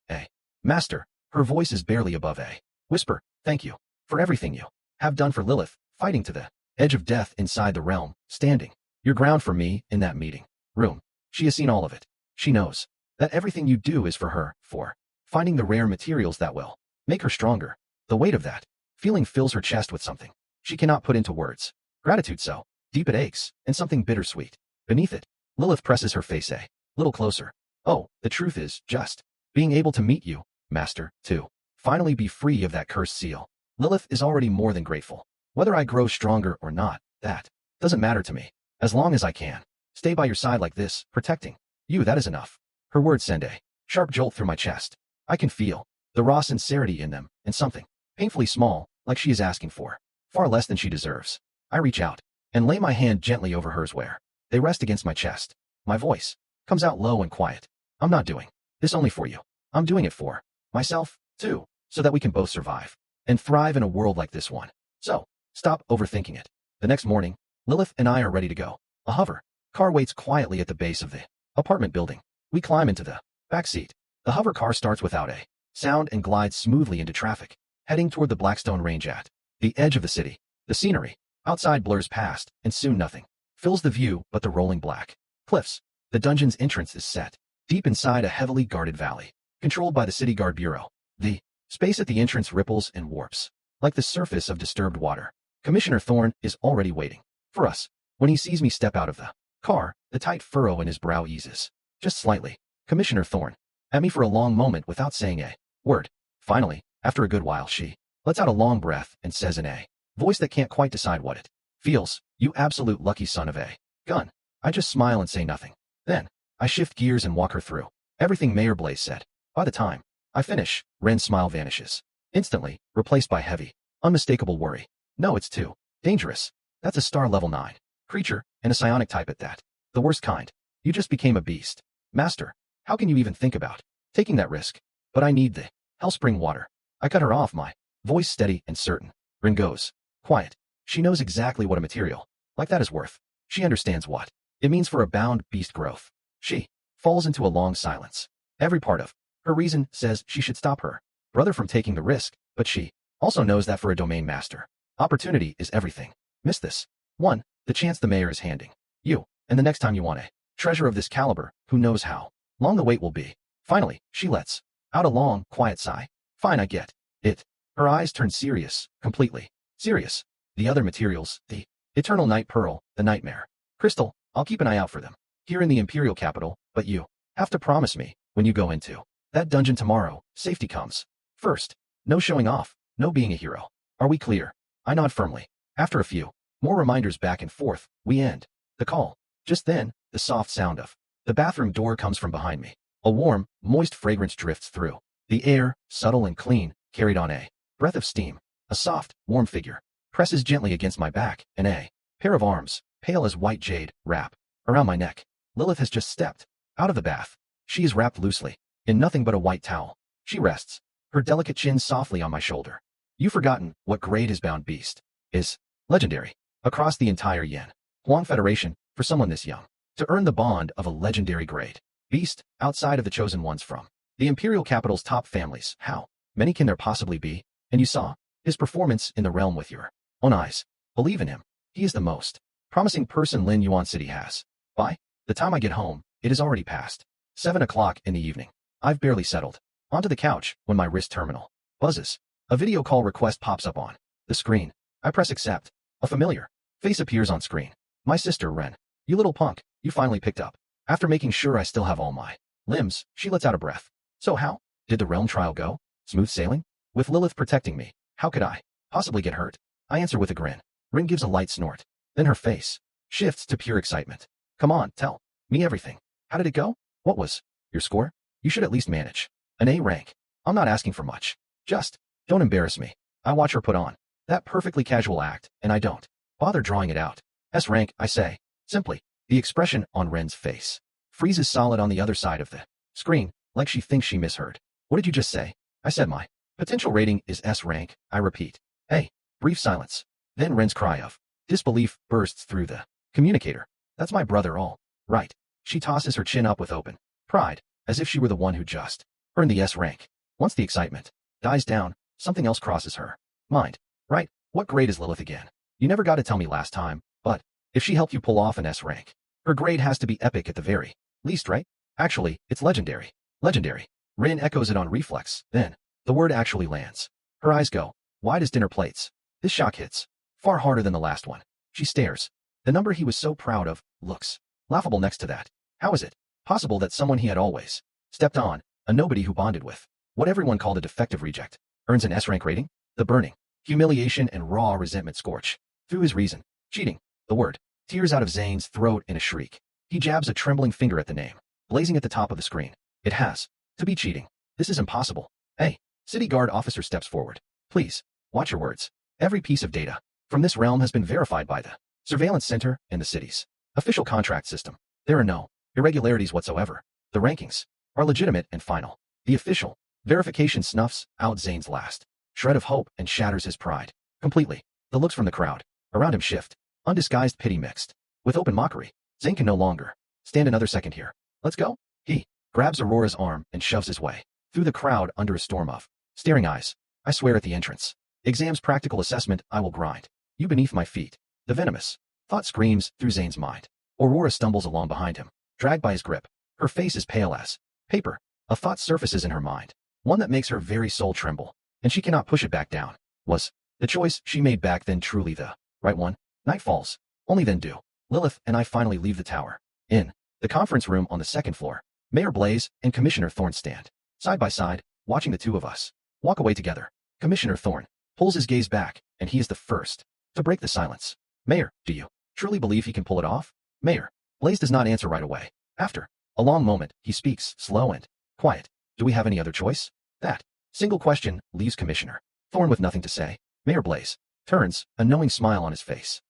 Master, her voice is barely above a whisper. Thank you for everything you have done for Lilith, fighting to the edge of death inside the realm, standing your ground for me in that meeting room. She has seen all of it. She knows that everything you do is for her, for finding the rare materials that will make her stronger. The weight of that feeling fills her chest with something she cannot put into words. Gratitude so deep it aches, and something bittersweet beneath it. Lilith presses her face a little closer. Oh, the truth is just being able to meet you, Master, to finally be free of that cursed seal. Lilith is already more than grateful. Whether I grow stronger or not, that doesn't matter to me. As long as I can stay by your side like this, protecting you, that is enough. Her words send a sharp jolt through my chest. I can feel the raw sincerity in them, and something painfully small, like she is asking for far less than she deserves. I reach out and lay my hand gently over hers where they rest against my chest. My voice comes out low and quiet. I'm not doing this only for you. I'm doing it for myself, too, so that we can both survive and thrive in a world like this one. So, stop overthinking it. The next morning, Lilith and I are ready to go. A hover car waits quietly at the base of the apartment building. We climb into the back seat. The hover car starts without a sound and glides smoothly into traffic, heading toward the Blackstone Range at the edge of the city. The scenery outside blurs past, and soon nothing fills the view but the rolling black cliffs. The dungeon's entrance is set deep inside a heavily guarded valley, controlled by the City Guard Bureau. The space at the entrance ripples and warps like the surface of disturbed water. Commissioner Thorn is already waiting for us. When he sees me step out of the car, the tight furrow in his brow eases just slightly. Commissioner Thorn at me for a long moment without saying a word. Finally, after a good while, she lets out a long breath and says in a voice that can't quite decide what it feels, "You absolute lucky son of a gun." I just smile and say nothing. Then, I shift gears and walk her through everything Mayor Blaze said. By the time I finish, Ren's smile vanishes, instantly replaced by heavy, unmistakable worry. No, it's too dangerous. That's a star level 9 creature, and a psionic type at that. The worst kind. You just became a beast. Master, how can you even think about taking that risk? But I need the Hellspring water. I cut her off, my voice steady and certain. Ren goes quiet. She knows exactly what a material like that is worth. She understands what it means for a bound beast growth. She falls into a long silence. Every part of her reason says she should stop her brother from taking the risk, but she also knows that for a domain master, opportunity is everything. Miss this one, the chance the mayor is handing you, and the next time you want a treasure of this caliber, who knows how long the wait will be. Finally, she lets out a long, quiet sigh. Fine, I get it. Her eyes turn serious, completely serious. The other materials, the Eternal Night Pearl, the Nightmare Crystal, I'll keep an eye out for them here in the Imperial capital, but you have to promise me, when you go into that dungeon tomorrow, safety comes first. No showing off, no being a hero. Are we clear? I nod firmly. After a few more reminders back and forth, we end the call. Just then, the soft sound of the bathroom door comes from behind me. A warm, moist fragrance drifts through the air, subtle and clean, carried on a breath of steam. A soft, warm figure presses gently against my back, and a pair of arms, pale as white jade, wrap around my neck. Lilith has just stepped out of the bath. She is wrapped loosely in nothing but a white towel. She rests her delicate chin softly on my shoulder. You've forgotten what grade his bound beast is. Legendary. Across the entire Yen Huang Federation, for someone this young to earn the bond of a legendary grade beast outside of the chosen ones from the Imperial capital's top families, how many can there possibly be? And you saw his performance in the realm with your own eyes. Believe in him. He is the most promising person Lin Yuan City has. By the time I get home, it is already past 7 o'clock in the evening. I've barely settled onto the couch when my wrist terminal buzzes. A video call request pops up on the screen. I press accept. A familiar face appears on screen. My sister, Ren. You little punk, you finally picked up. After making sure I still have all my limbs, she lets out a breath. So how did the realm trial go? Smooth sailing? With Lilith protecting me, how could I possibly get hurt? I answer with a grin. Rin gives a light snort. Then her face shifts to pure excitement. Come on, tell me everything. How did it go? What was your score? You should at least manage an A rank. I'm not asking for much. Just don't embarrass me. I watch her put on that perfectly casual act, and I don't bother drawing it out. S rank, I say. Simply. The expression on Ren's face freezes solid on the other side of the screen, like she thinks she misheard. What did you just say? I said my potential rating is S rank, I repeat. Hey, brief silence. Then Ren's cry of disbelief bursts through the communicator. That's my brother, all right. She tosses her chin up with open pride, as if she were the one who just earned the S rank. Once the excitement dies down, something else crosses her mind. Right, what grade is Lilith again? You never got to tell me last time, but if she helped you pull off an S rank, her grade has to be epic at the very least, right? Actually, it's legendary. Legendary. Rin echoes it on reflex, then the word actually lands. Her eyes go wide as dinner plates. This shock hits far harder than the last one. She stares. The number he was so proud of looks laughable next to that. How is it possible that someone he had always stepped on, a nobody who bonded with what everyone called a defective reject, earns an S rank rating? The burning humiliation and raw resentment scorch through his reason. Cheating. The word tears out of Zane's throat in a shriek. He jabs a trembling finger at the name blazing at the top of the screen. It has to be cheating. This is impossible. Hey, city guard officer steps forward. Please, watch your words. Every piece of data from this realm has been verified by the surveillance center and the city's official contract system. There are no irregularities whatsoever. The rankings are legitimate and final. The official verification snuffs out Zane's last shred of hope and shatters his pride completely. The looks from the crowd around him shift, undisguised pity mixed with open mockery. Zane can no longer stand another second here. Let's go. He grabs Aurora's arm and shoves his way through the crowd under a storm of staring eyes. I swear at the entrance exam's practical assessment, I will grind you beneath my feet. The venomous thought screams through Zane's mind. Aurora stumbles along behind him, dragged by his grip. Her face is pale as paper. A thought surfaces in her mind, one that makes her very soul tremble, and she cannot push it back down. Was the choice she made back then truly the right one? Night falls. Only then do Lilith and I finally leave the tower. In the conference room on the second floor, Mayor Blaze and Commissioner Thorne stand side by side, watching the two of us walk away together. Commissioner Thorne pulls his gaze back, and he is the first to break the silence. Mayor, do you truly believe he can pull it off? Mayor Blaze does not answer right away. After a long moment, he speaks, slow and quiet. Do we have any other choice? That single question leaves Commissioner Thorne with nothing to say. Mayor Blaze turns, a knowing smile on his face.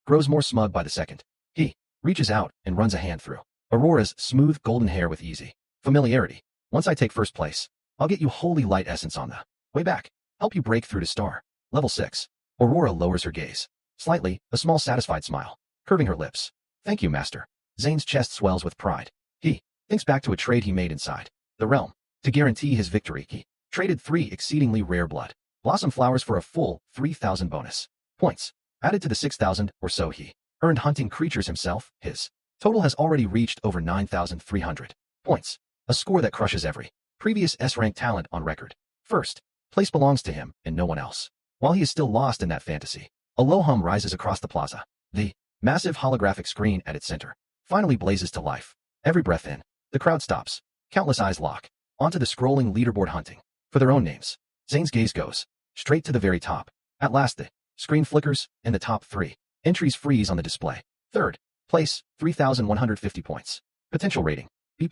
Grows more smug by the second. He reaches out and runs a hand through Aurora's smooth golden hair with easy familiarity. Once I take first place, I'll get you holy light essence on the way back. Help you break through to star level 6. Aurora lowers her gaze slightly, a small satisfied smile curving her lips. Thank you, master. Zane's chest swells with pride. He thinks back to a trade he made inside the realm. To guarantee his victory, he traded 3 exceedingly rare blood blossom flowers for a full 3,000 bonus points. Added to the 6,000 or so he earned hunting creatures himself, his total has already reached over 9,300 points, a score that crushes every previous S-rank talent on record. First place belongs to him and no one else. While he is still lost in that fantasy, a low hum rises across the plaza. The massive holographic screen at its center finally blazes to life. Every breath in, the crowd stops. Countless eyes lock onto the scrolling leaderboard hunting for their own names. Zane's gaze goes straight to the very top. At last the screen flickers, and the top 3 entries freeze on the display. Third place, 3,150 points. Potential rating, B+.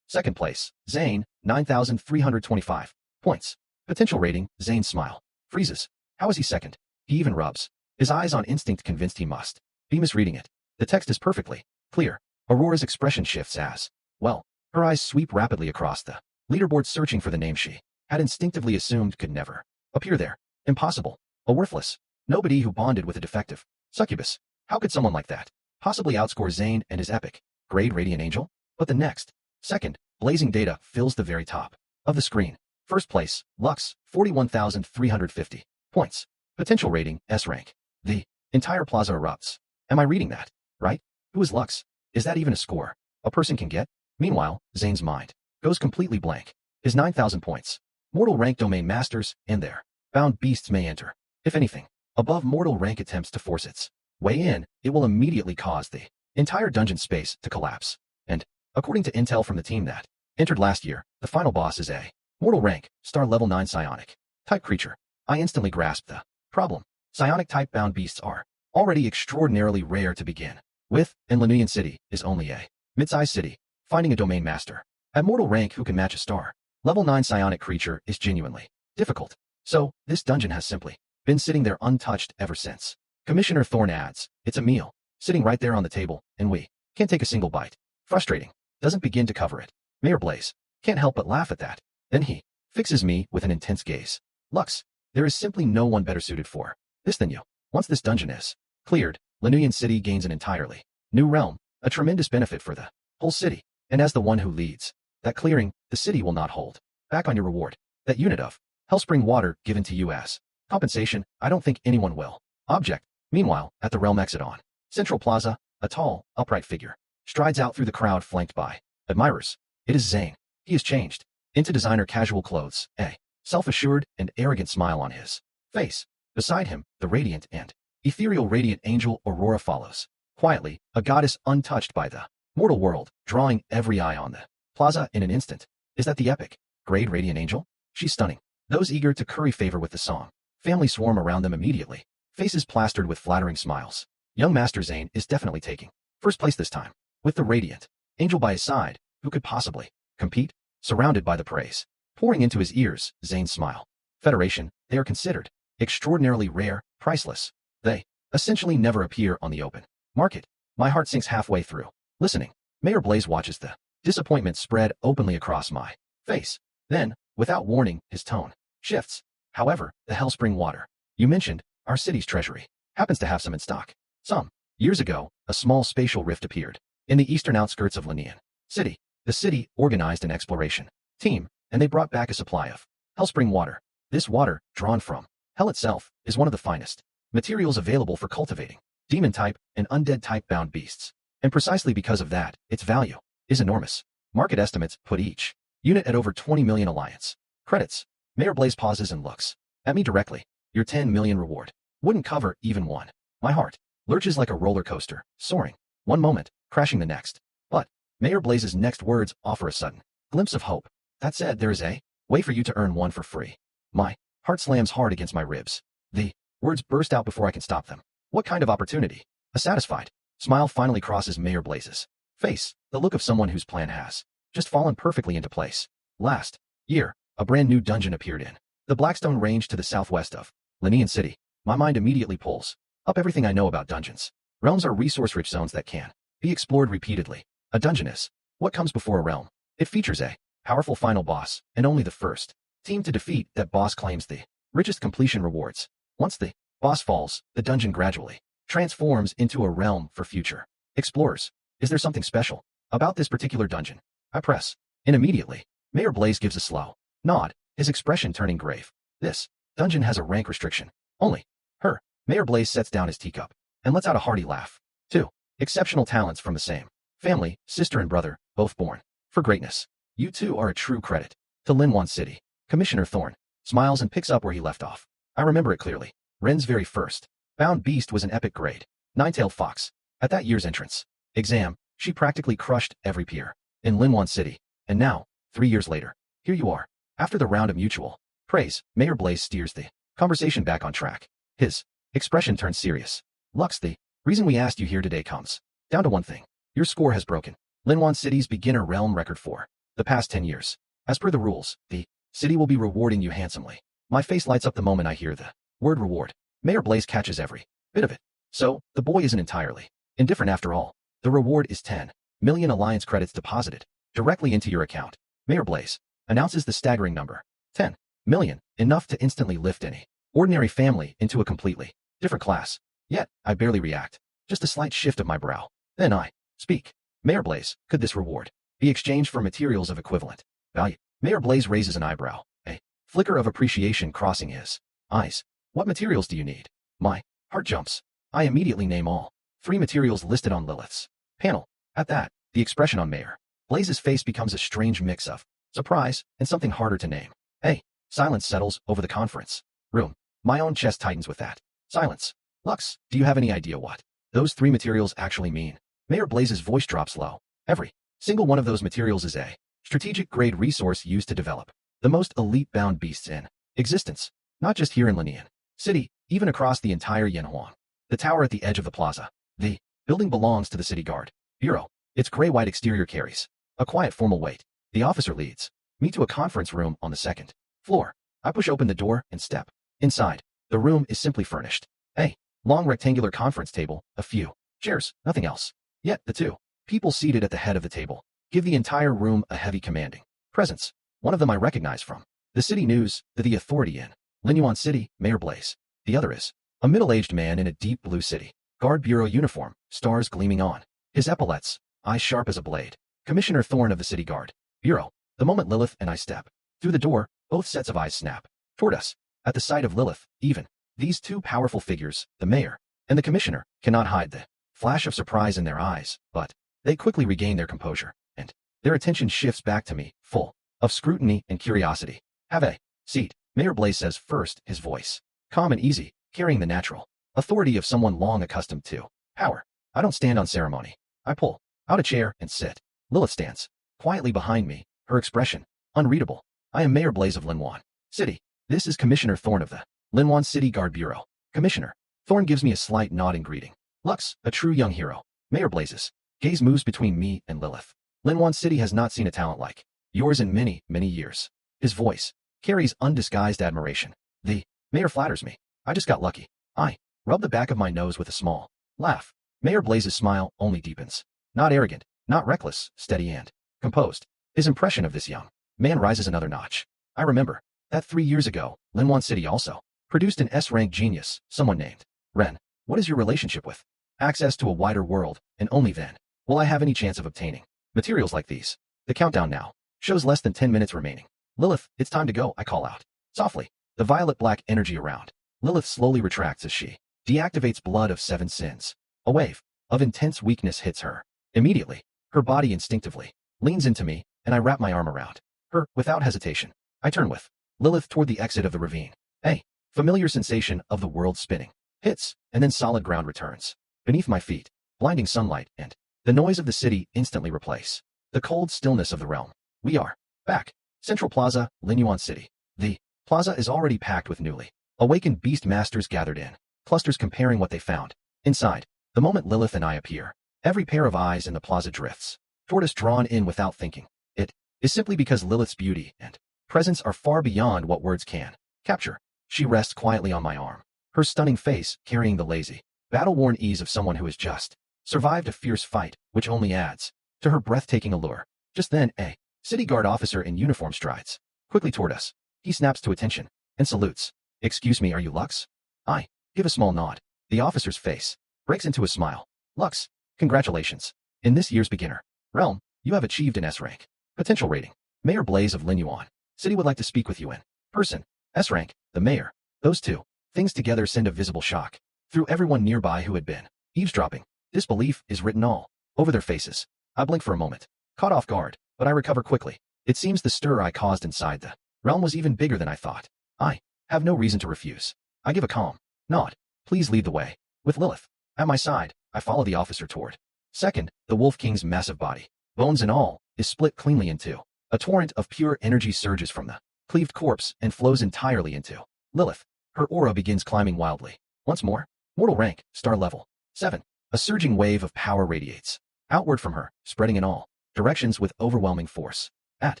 Second place, Zane, 9,325 points. Potential rating, Zane's smile freezes. How is he second? He even rubs his eyes on instinct, convinced he must be misreading it. The text is perfectly clear. Aurora's expression shifts as well. Her eyes sweep rapidly across the leaderboard, searching for the name she had instinctively assumed could never appear there. Impossible. A worthless nobody who bonded with a defective succubus. How could someone like that possibly outscore Zane and his epic grade radiant angel? But the next second, blazing data fills the very top of the screen. First place, Lux, 41,350 Points. Potential rating, S-Rank. The entire plaza erupts. Am I reading that? Right? Who is Lux? Is that even a score a person can get? Meanwhile, Zane's mind goes completely blank. His 9,000 points. Mortal rank domain masters, in there. Bound beasts may enter. If anything, above mortal rank attempts to force its way in, it will immediately cause the entire dungeon space to collapse. And, according to intel from the team that entered last year, the final boss is a mortal rank, star level 9 psionic type creature. I instantly grasped the problem. Psionic type bound beasts are already extraordinarily rare to begin with, and Linnea City is only a mid-sized city. Finding a domain master at mortal rank who can match a star level 9 psionic creature is genuinely difficult. So, this dungeon has simply been sitting there untouched ever since. Commissioner Thorne adds, it's a meal, sitting right there on the table, and we can't take a single bite. Frustrating. Doesn't begin to cover it. Mayor Blaze can't help but laugh at that. Then he fixes me with an intense gaze. Lux, there is simply no one better suited for this than you. Once this dungeon is cleared, Linnea City gains an entirely new realm, a tremendous benefit for the whole city. And as the one who leads that clearing, the city will not hold back on your reward. That unit of Hellspring water given to you as compensation, I don't think anyone will object. Meanwhile, at the realm exit on Central Plaza, a tall, upright figure strides out through the crowd flanked by admirers. It is Zane. He has changed into designer casual clothes, a self-assured and arrogant smile on his face. Beside him, the radiant and ethereal radiant angel Aurora follows. Quietly, a goddess untouched by the mortal world, drawing every eye on the plaza in an instant. Is that the epic grade radiant angel? She's stunning. Those eager to curry favor with the song family swarm around them immediately, faces plastered with flattering smiles. Young Master Zane is definitely taking first place this time. With the radiant angel by his side, who could possibly compete? Surrounded by the praise pouring into his ears, Zane's smile. Federation, they are considered extraordinarily rare, priceless. They essentially never appear on the open market. My heart sinks halfway through listening. Mayor Blaze watches the disappointment spread openly across my face. Then, without warning, his tone shifts. However, the Hellspring water you mentioned, our city's treasury, happens to have some in stock. Some years ago, a small spatial rift appeared in the eastern outskirts of Linnea City. The city organized an exploration team, and they brought back a supply of Hellspring water. This water, drawn from hell itself, is one of the finest materials available for cultivating demon-type and undead-type bound beasts. And precisely because of that, its value is enormous. Market estimates put each unit at over 20 million alliance credits. Mayor Blaze pauses and looks at me directly. Your 10 million reward wouldn't cover even one. My heart lurches like a roller coaster, soaring one moment, crashing the next. But Mayor Blaze's next words offer a sudden glimpse of hope. That said, there is a way for you to earn one for free. My heart slams hard against my ribs. The words burst out before I can stop them. What kind of opportunity? A satisfied smile finally crosses Mayor Blaze's face, the look of someone whose plan has just fallen perfectly into place. Last year, a brand new dungeon appeared in the Blackstone Range to the southwest of Linnea City. My mind immediately pulls up everything I know about dungeons. Realms are resource-rich zones that can be explored repeatedly. A dungeon is what comes before a realm. It features a powerful final boss, and only the first team to defeat that boss claims the richest completion rewards. Once the boss falls, the dungeon gradually transforms into a realm for future explorers. Is there something special about this particular dungeon? I press in immediately. Mayor Blaze gives a slow nod, his expression turning grave. This dungeon has a rank restriction. Only her. Mayor Blaze sets down his teacup and lets out a hearty laugh. 2 exceptional talents from the same family, sister and brother, both born for greatness. You two are a true credit to Linnea City. Commissioner Thorne smiles and picks up where he left off. I remember it clearly. Ren's very first bound beast was an epic grade 9-tailed fox. At that year's entrance exam, she practically crushed every peer in Linnea City. And now, 3 years later, here you are. After the round of mutual praise, Mayor Blaze steers the conversation back on track. His expression turns serious. Lux, the reason we asked you here today comes down to one thing. Your score has broken Linnea City's beginner realm record for the past 10 years. As per the rules, the city will be rewarding you handsomely. My face lights up the moment I hear the word reward. Mayor Blaze catches every bit of it. So, the boy isn't entirely indifferent after all. The reward is 10 million alliance credits deposited directly into your account. Mayor Blaze announces the staggering number. 10 million, enough to instantly lift any ordinary family into a completely different class. Yet, I barely react. Just a slight shift of my brow. Then I speak. Mayor Blaze, could this reward be exchanged for materials of equivalent value? Mayor Blaze raises an eyebrow, a flicker of appreciation crossing his eyes. What materials do you need? My heart jumps. I immediately name all 3 materials listed on Lilith's panel. At that, the expression on Mayor Blaze's face becomes a strange mix of surprise and something harder to name. Hey, silence settles over the conference room. My own chest tightens with that silence. Lux, do you have any idea what those 3 materials actually mean? Mayor Blaze's voice drops low. Every single one of those materials is a strategic grade resource used to develop the most elite bound beasts in existence, not just here in Linian City, even across the entire Yanhuan. The tower at the edge of the plaza. The building belongs to the City Guard Bureau. Its gray-white exterior carries a quiet formal weight. The officer leads me to a conference room on the 2nd floor. I push open the door and step inside. The room is simply furnished. A long rectangular conference table, a few chairs, nothing else. Yet the 2 people seated at the head of the table give the entire room a heavy commanding presence. One of them I recognize from the city news, the authority in Linyuan City, Mayor Blaze. The other is a middle-aged man in a deep blue City Guard Bureau uniform, stars gleaming on his epaulets, eyes sharp as a blade. Commissioner Thorne of the City Guard Bureau. The moment Lilith and I step through the door, both sets of eyes snap toward us. At the sight of Lilith, even these 2 powerful figures, the mayor and the commissioner, cannot hide the flash of surprise in their eyes, but they quickly regain their composure, and their attention shifts back to me, full of scrutiny and curiosity. Have a seat, Mayor Blaze says first, his voice calm and easy, carrying the natural authority of someone long accustomed to power. I don't stand on ceremony. I pull out a chair and sit. Lilith stands quietly behind me, her expression unreadable. I am Mayor Blaze of Linwan City. This is Commissioner Thorne of the Linwan City Guard Bureau. Commissioner Thorne gives me a slight nod in greeting. Lux, a true young hero. Mayor Blaze's gaze moves between me and Lilith. Linwan City has not seen a talent like yours in many, many years. His voice carries undisguised admiration. The mayor flatters me. I just got lucky. I rub the back of my nose with a small laugh. Mayor Blaze's smile only deepens. Not arrogant, not reckless, steady and composed. His impression of this young man rises another notch. I remember that 3 years ago, Linwan City also produced an S-rank genius, someone named Ren. What is your relationship with access to a wider world, and only then will I have any chance of obtaining materials like these? The countdown now shows less than 10 minutes remaining. Lilith, it's time to go, I call out softly. The violet-black energy around Lilith slowly retracts as she deactivates blood of 7 sins. A wave of intense weakness hits her. Immediately, her body instinctively leans into me, and I wrap my arm around her without hesitation. I turn with Lilith toward the exit of the ravine. A familiar sensation of the world spinning hits, and then solid ground returns. Beneath my feet, blinding sunlight and the noise of the city instantly replace the cold stillness of the realm. We are back. Central Plaza, Linyuan City. The plaza is already packed with newly awakened beast masters gathered in clusters comparing what they found inside. The moment Lilith and I appear, every pair of eyes in the plaza drifts toward us, drawn in without thinking. It is simply because Lilith's beauty and presence are far beyond what words can capture. She rests quietly on my arm, her stunning face carrying the lazy, battle-worn ease of someone who has just survived a fierce fight, which only adds to her breathtaking allure. Just then, a city guard officer in uniform strides quickly toward us. He snaps to attention and salutes. Excuse me, are you Lux? I give a small nod. The officer's face breaks into a smile. Lux, congratulations. In this year's beginner realm, you have achieved an S-rank potential rating. Mayor Blaze of Linyuan City would like to speak with you in person. S-rank, the mayor. Those 2 things together send a visible shock through everyone nearby who had been eavesdropping. Disbelief is written all over their faces. I blink for a moment, caught off guard, but I recover quickly. It seems the stir I caused inside the realm was even bigger than I thought. I have no reason to refuse. I give a calm nod. Please lead the way. With Lilith at my side, I follow the officer toward. Second, the Wolf King's massive body, bones and all, is split cleanly in 2. A torrent of pure energy surges from the cleaved corpse and flows entirely into Lilith. Her aura begins climbing wildly. Once more, mortal rank, star level 7. A surging wave of power radiates outward from her, spreading in all directions with overwhelming force. At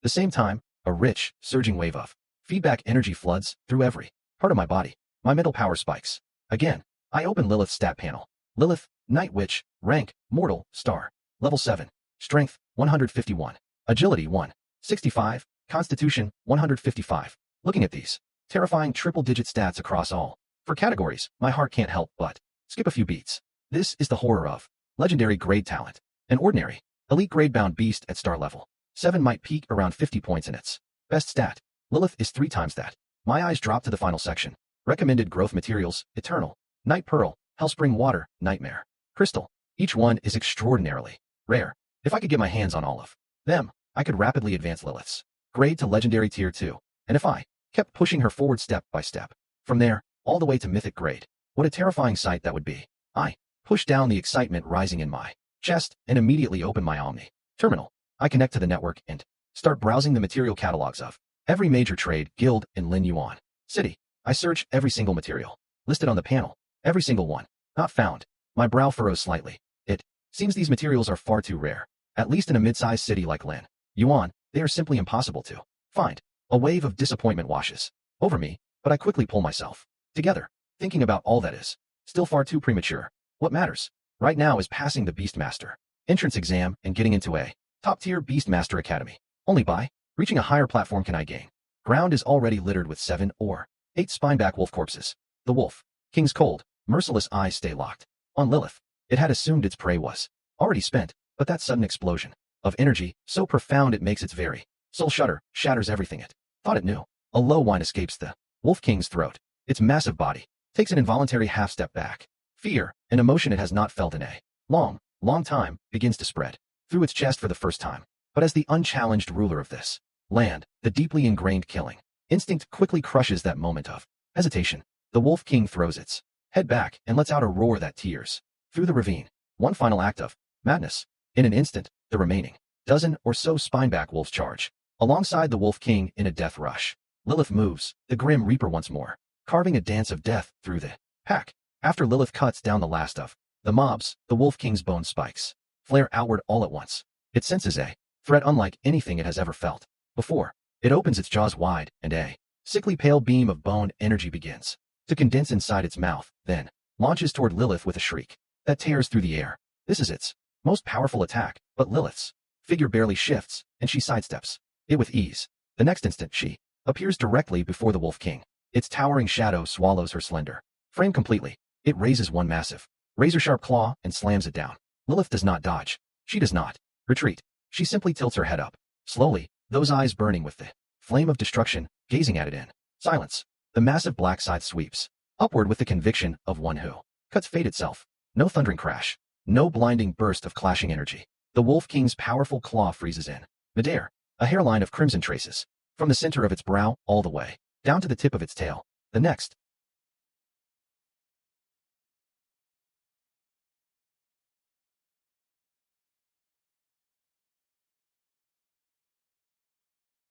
the same time, a rich, surging wave of feedback energy floods through every part of my body. My mental power spikes. Again, I open Lilith's stat panel. Lilith, Night Witch, rank, mortal, star, level 7, strength, 151, agility 165, constitution, 155. Looking at these terrifying triple-digit stats across all 4 categories, my heart can't help but skip a few beats. This is the horror of legendary grade talent. An ordinary, elite grade-bound beast at star level 7 might peak around 50 points in its best stat. Lilith is 3 times that. My eyes drop to the final section. Recommended growth materials, eternal, night pearl, hellspring water, nightmare, crystal. Each one is extraordinarily rare. If I could get my hands on all of them, I could rapidly advance Lilith's grade to legendary tier 2. And if I kept pushing her forward step by step, from there, all the way to mythic grade, what a terrifying sight that would be. I pushed down, the excitement rising in my chest, and immediately opened my Omni terminal. I connect to the network and start browsing the material catalogs of every major trade guild in Lin Yuan City. I search every single material listed on the panel, every single one. Not found. My brow furrows slightly. It seems these materials are far too rare, at least in a mid-sized city like Lin Yuan. They are simply impossible to find. A wave of disappointment washes over me, but I quickly pull myself together, thinking about all that is still far too premature. What matters right now is passing the Beastmaster entrance exam and getting into a top-tier Beastmaster Academy. Only by reaching a higher platform can I gain. Ground is already littered with 7 or 8 spineback wolf corpses. The wolf king's cold, merciless eyes stay locked on Lilith. It had assumed its prey was already spent, but that sudden explosion of energy, so profound it makes its very soul shudder, shatters everything it thought it knew. A low whine escapes the wolf king's throat. Its massive body takes an involuntary half-step back. Fear, an emotion it has not felt in a long time, begins to spread through its chest for the first time. But as the unchallenged ruler of this land, the deeply ingrained killing instinct quickly crushes that moment of hesitation. The wolf king throws its head back and lets out a roar that tears through the ravine. One final act of madness. In an instant, the remaining dozen or so spineback wolves charge alongside the wolf king in a death rush. Lilith moves, the grim reaper once more, carving a dance of death through the pack. After Lilith cuts down the last of the mobs, the wolf king's bone spikes flare outward all at once. It senses a threat unlike anything it has ever felt before. It opens its jaws wide, and a sickly pale beam of bone energy begins to condense inside its mouth, then launches toward Lilith with a shriek that tears through the air. This is its most powerful attack, but Lilith's figure barely shifts, and she sidesteps it with ease. The next instant, she appears directly before the wolf king. Its towering shadow swallows her slender frame completely. It raises one massive, razor-sharp claw and slams it down. Lilith does not dodge. She does not retreat. She simply tilts her head up, slowly, those eyes burning with the flame of destruction, gazing at it in silence. The massive black scythe sweeps upward with the conviction of one who cuts fate itself. No thundering crash, no blinding burst of clashing energy. The wolf king's powerful claw freezes in midair, a hairline of crimson traces from the center of its brow all the way down to the tip of its tail. The next,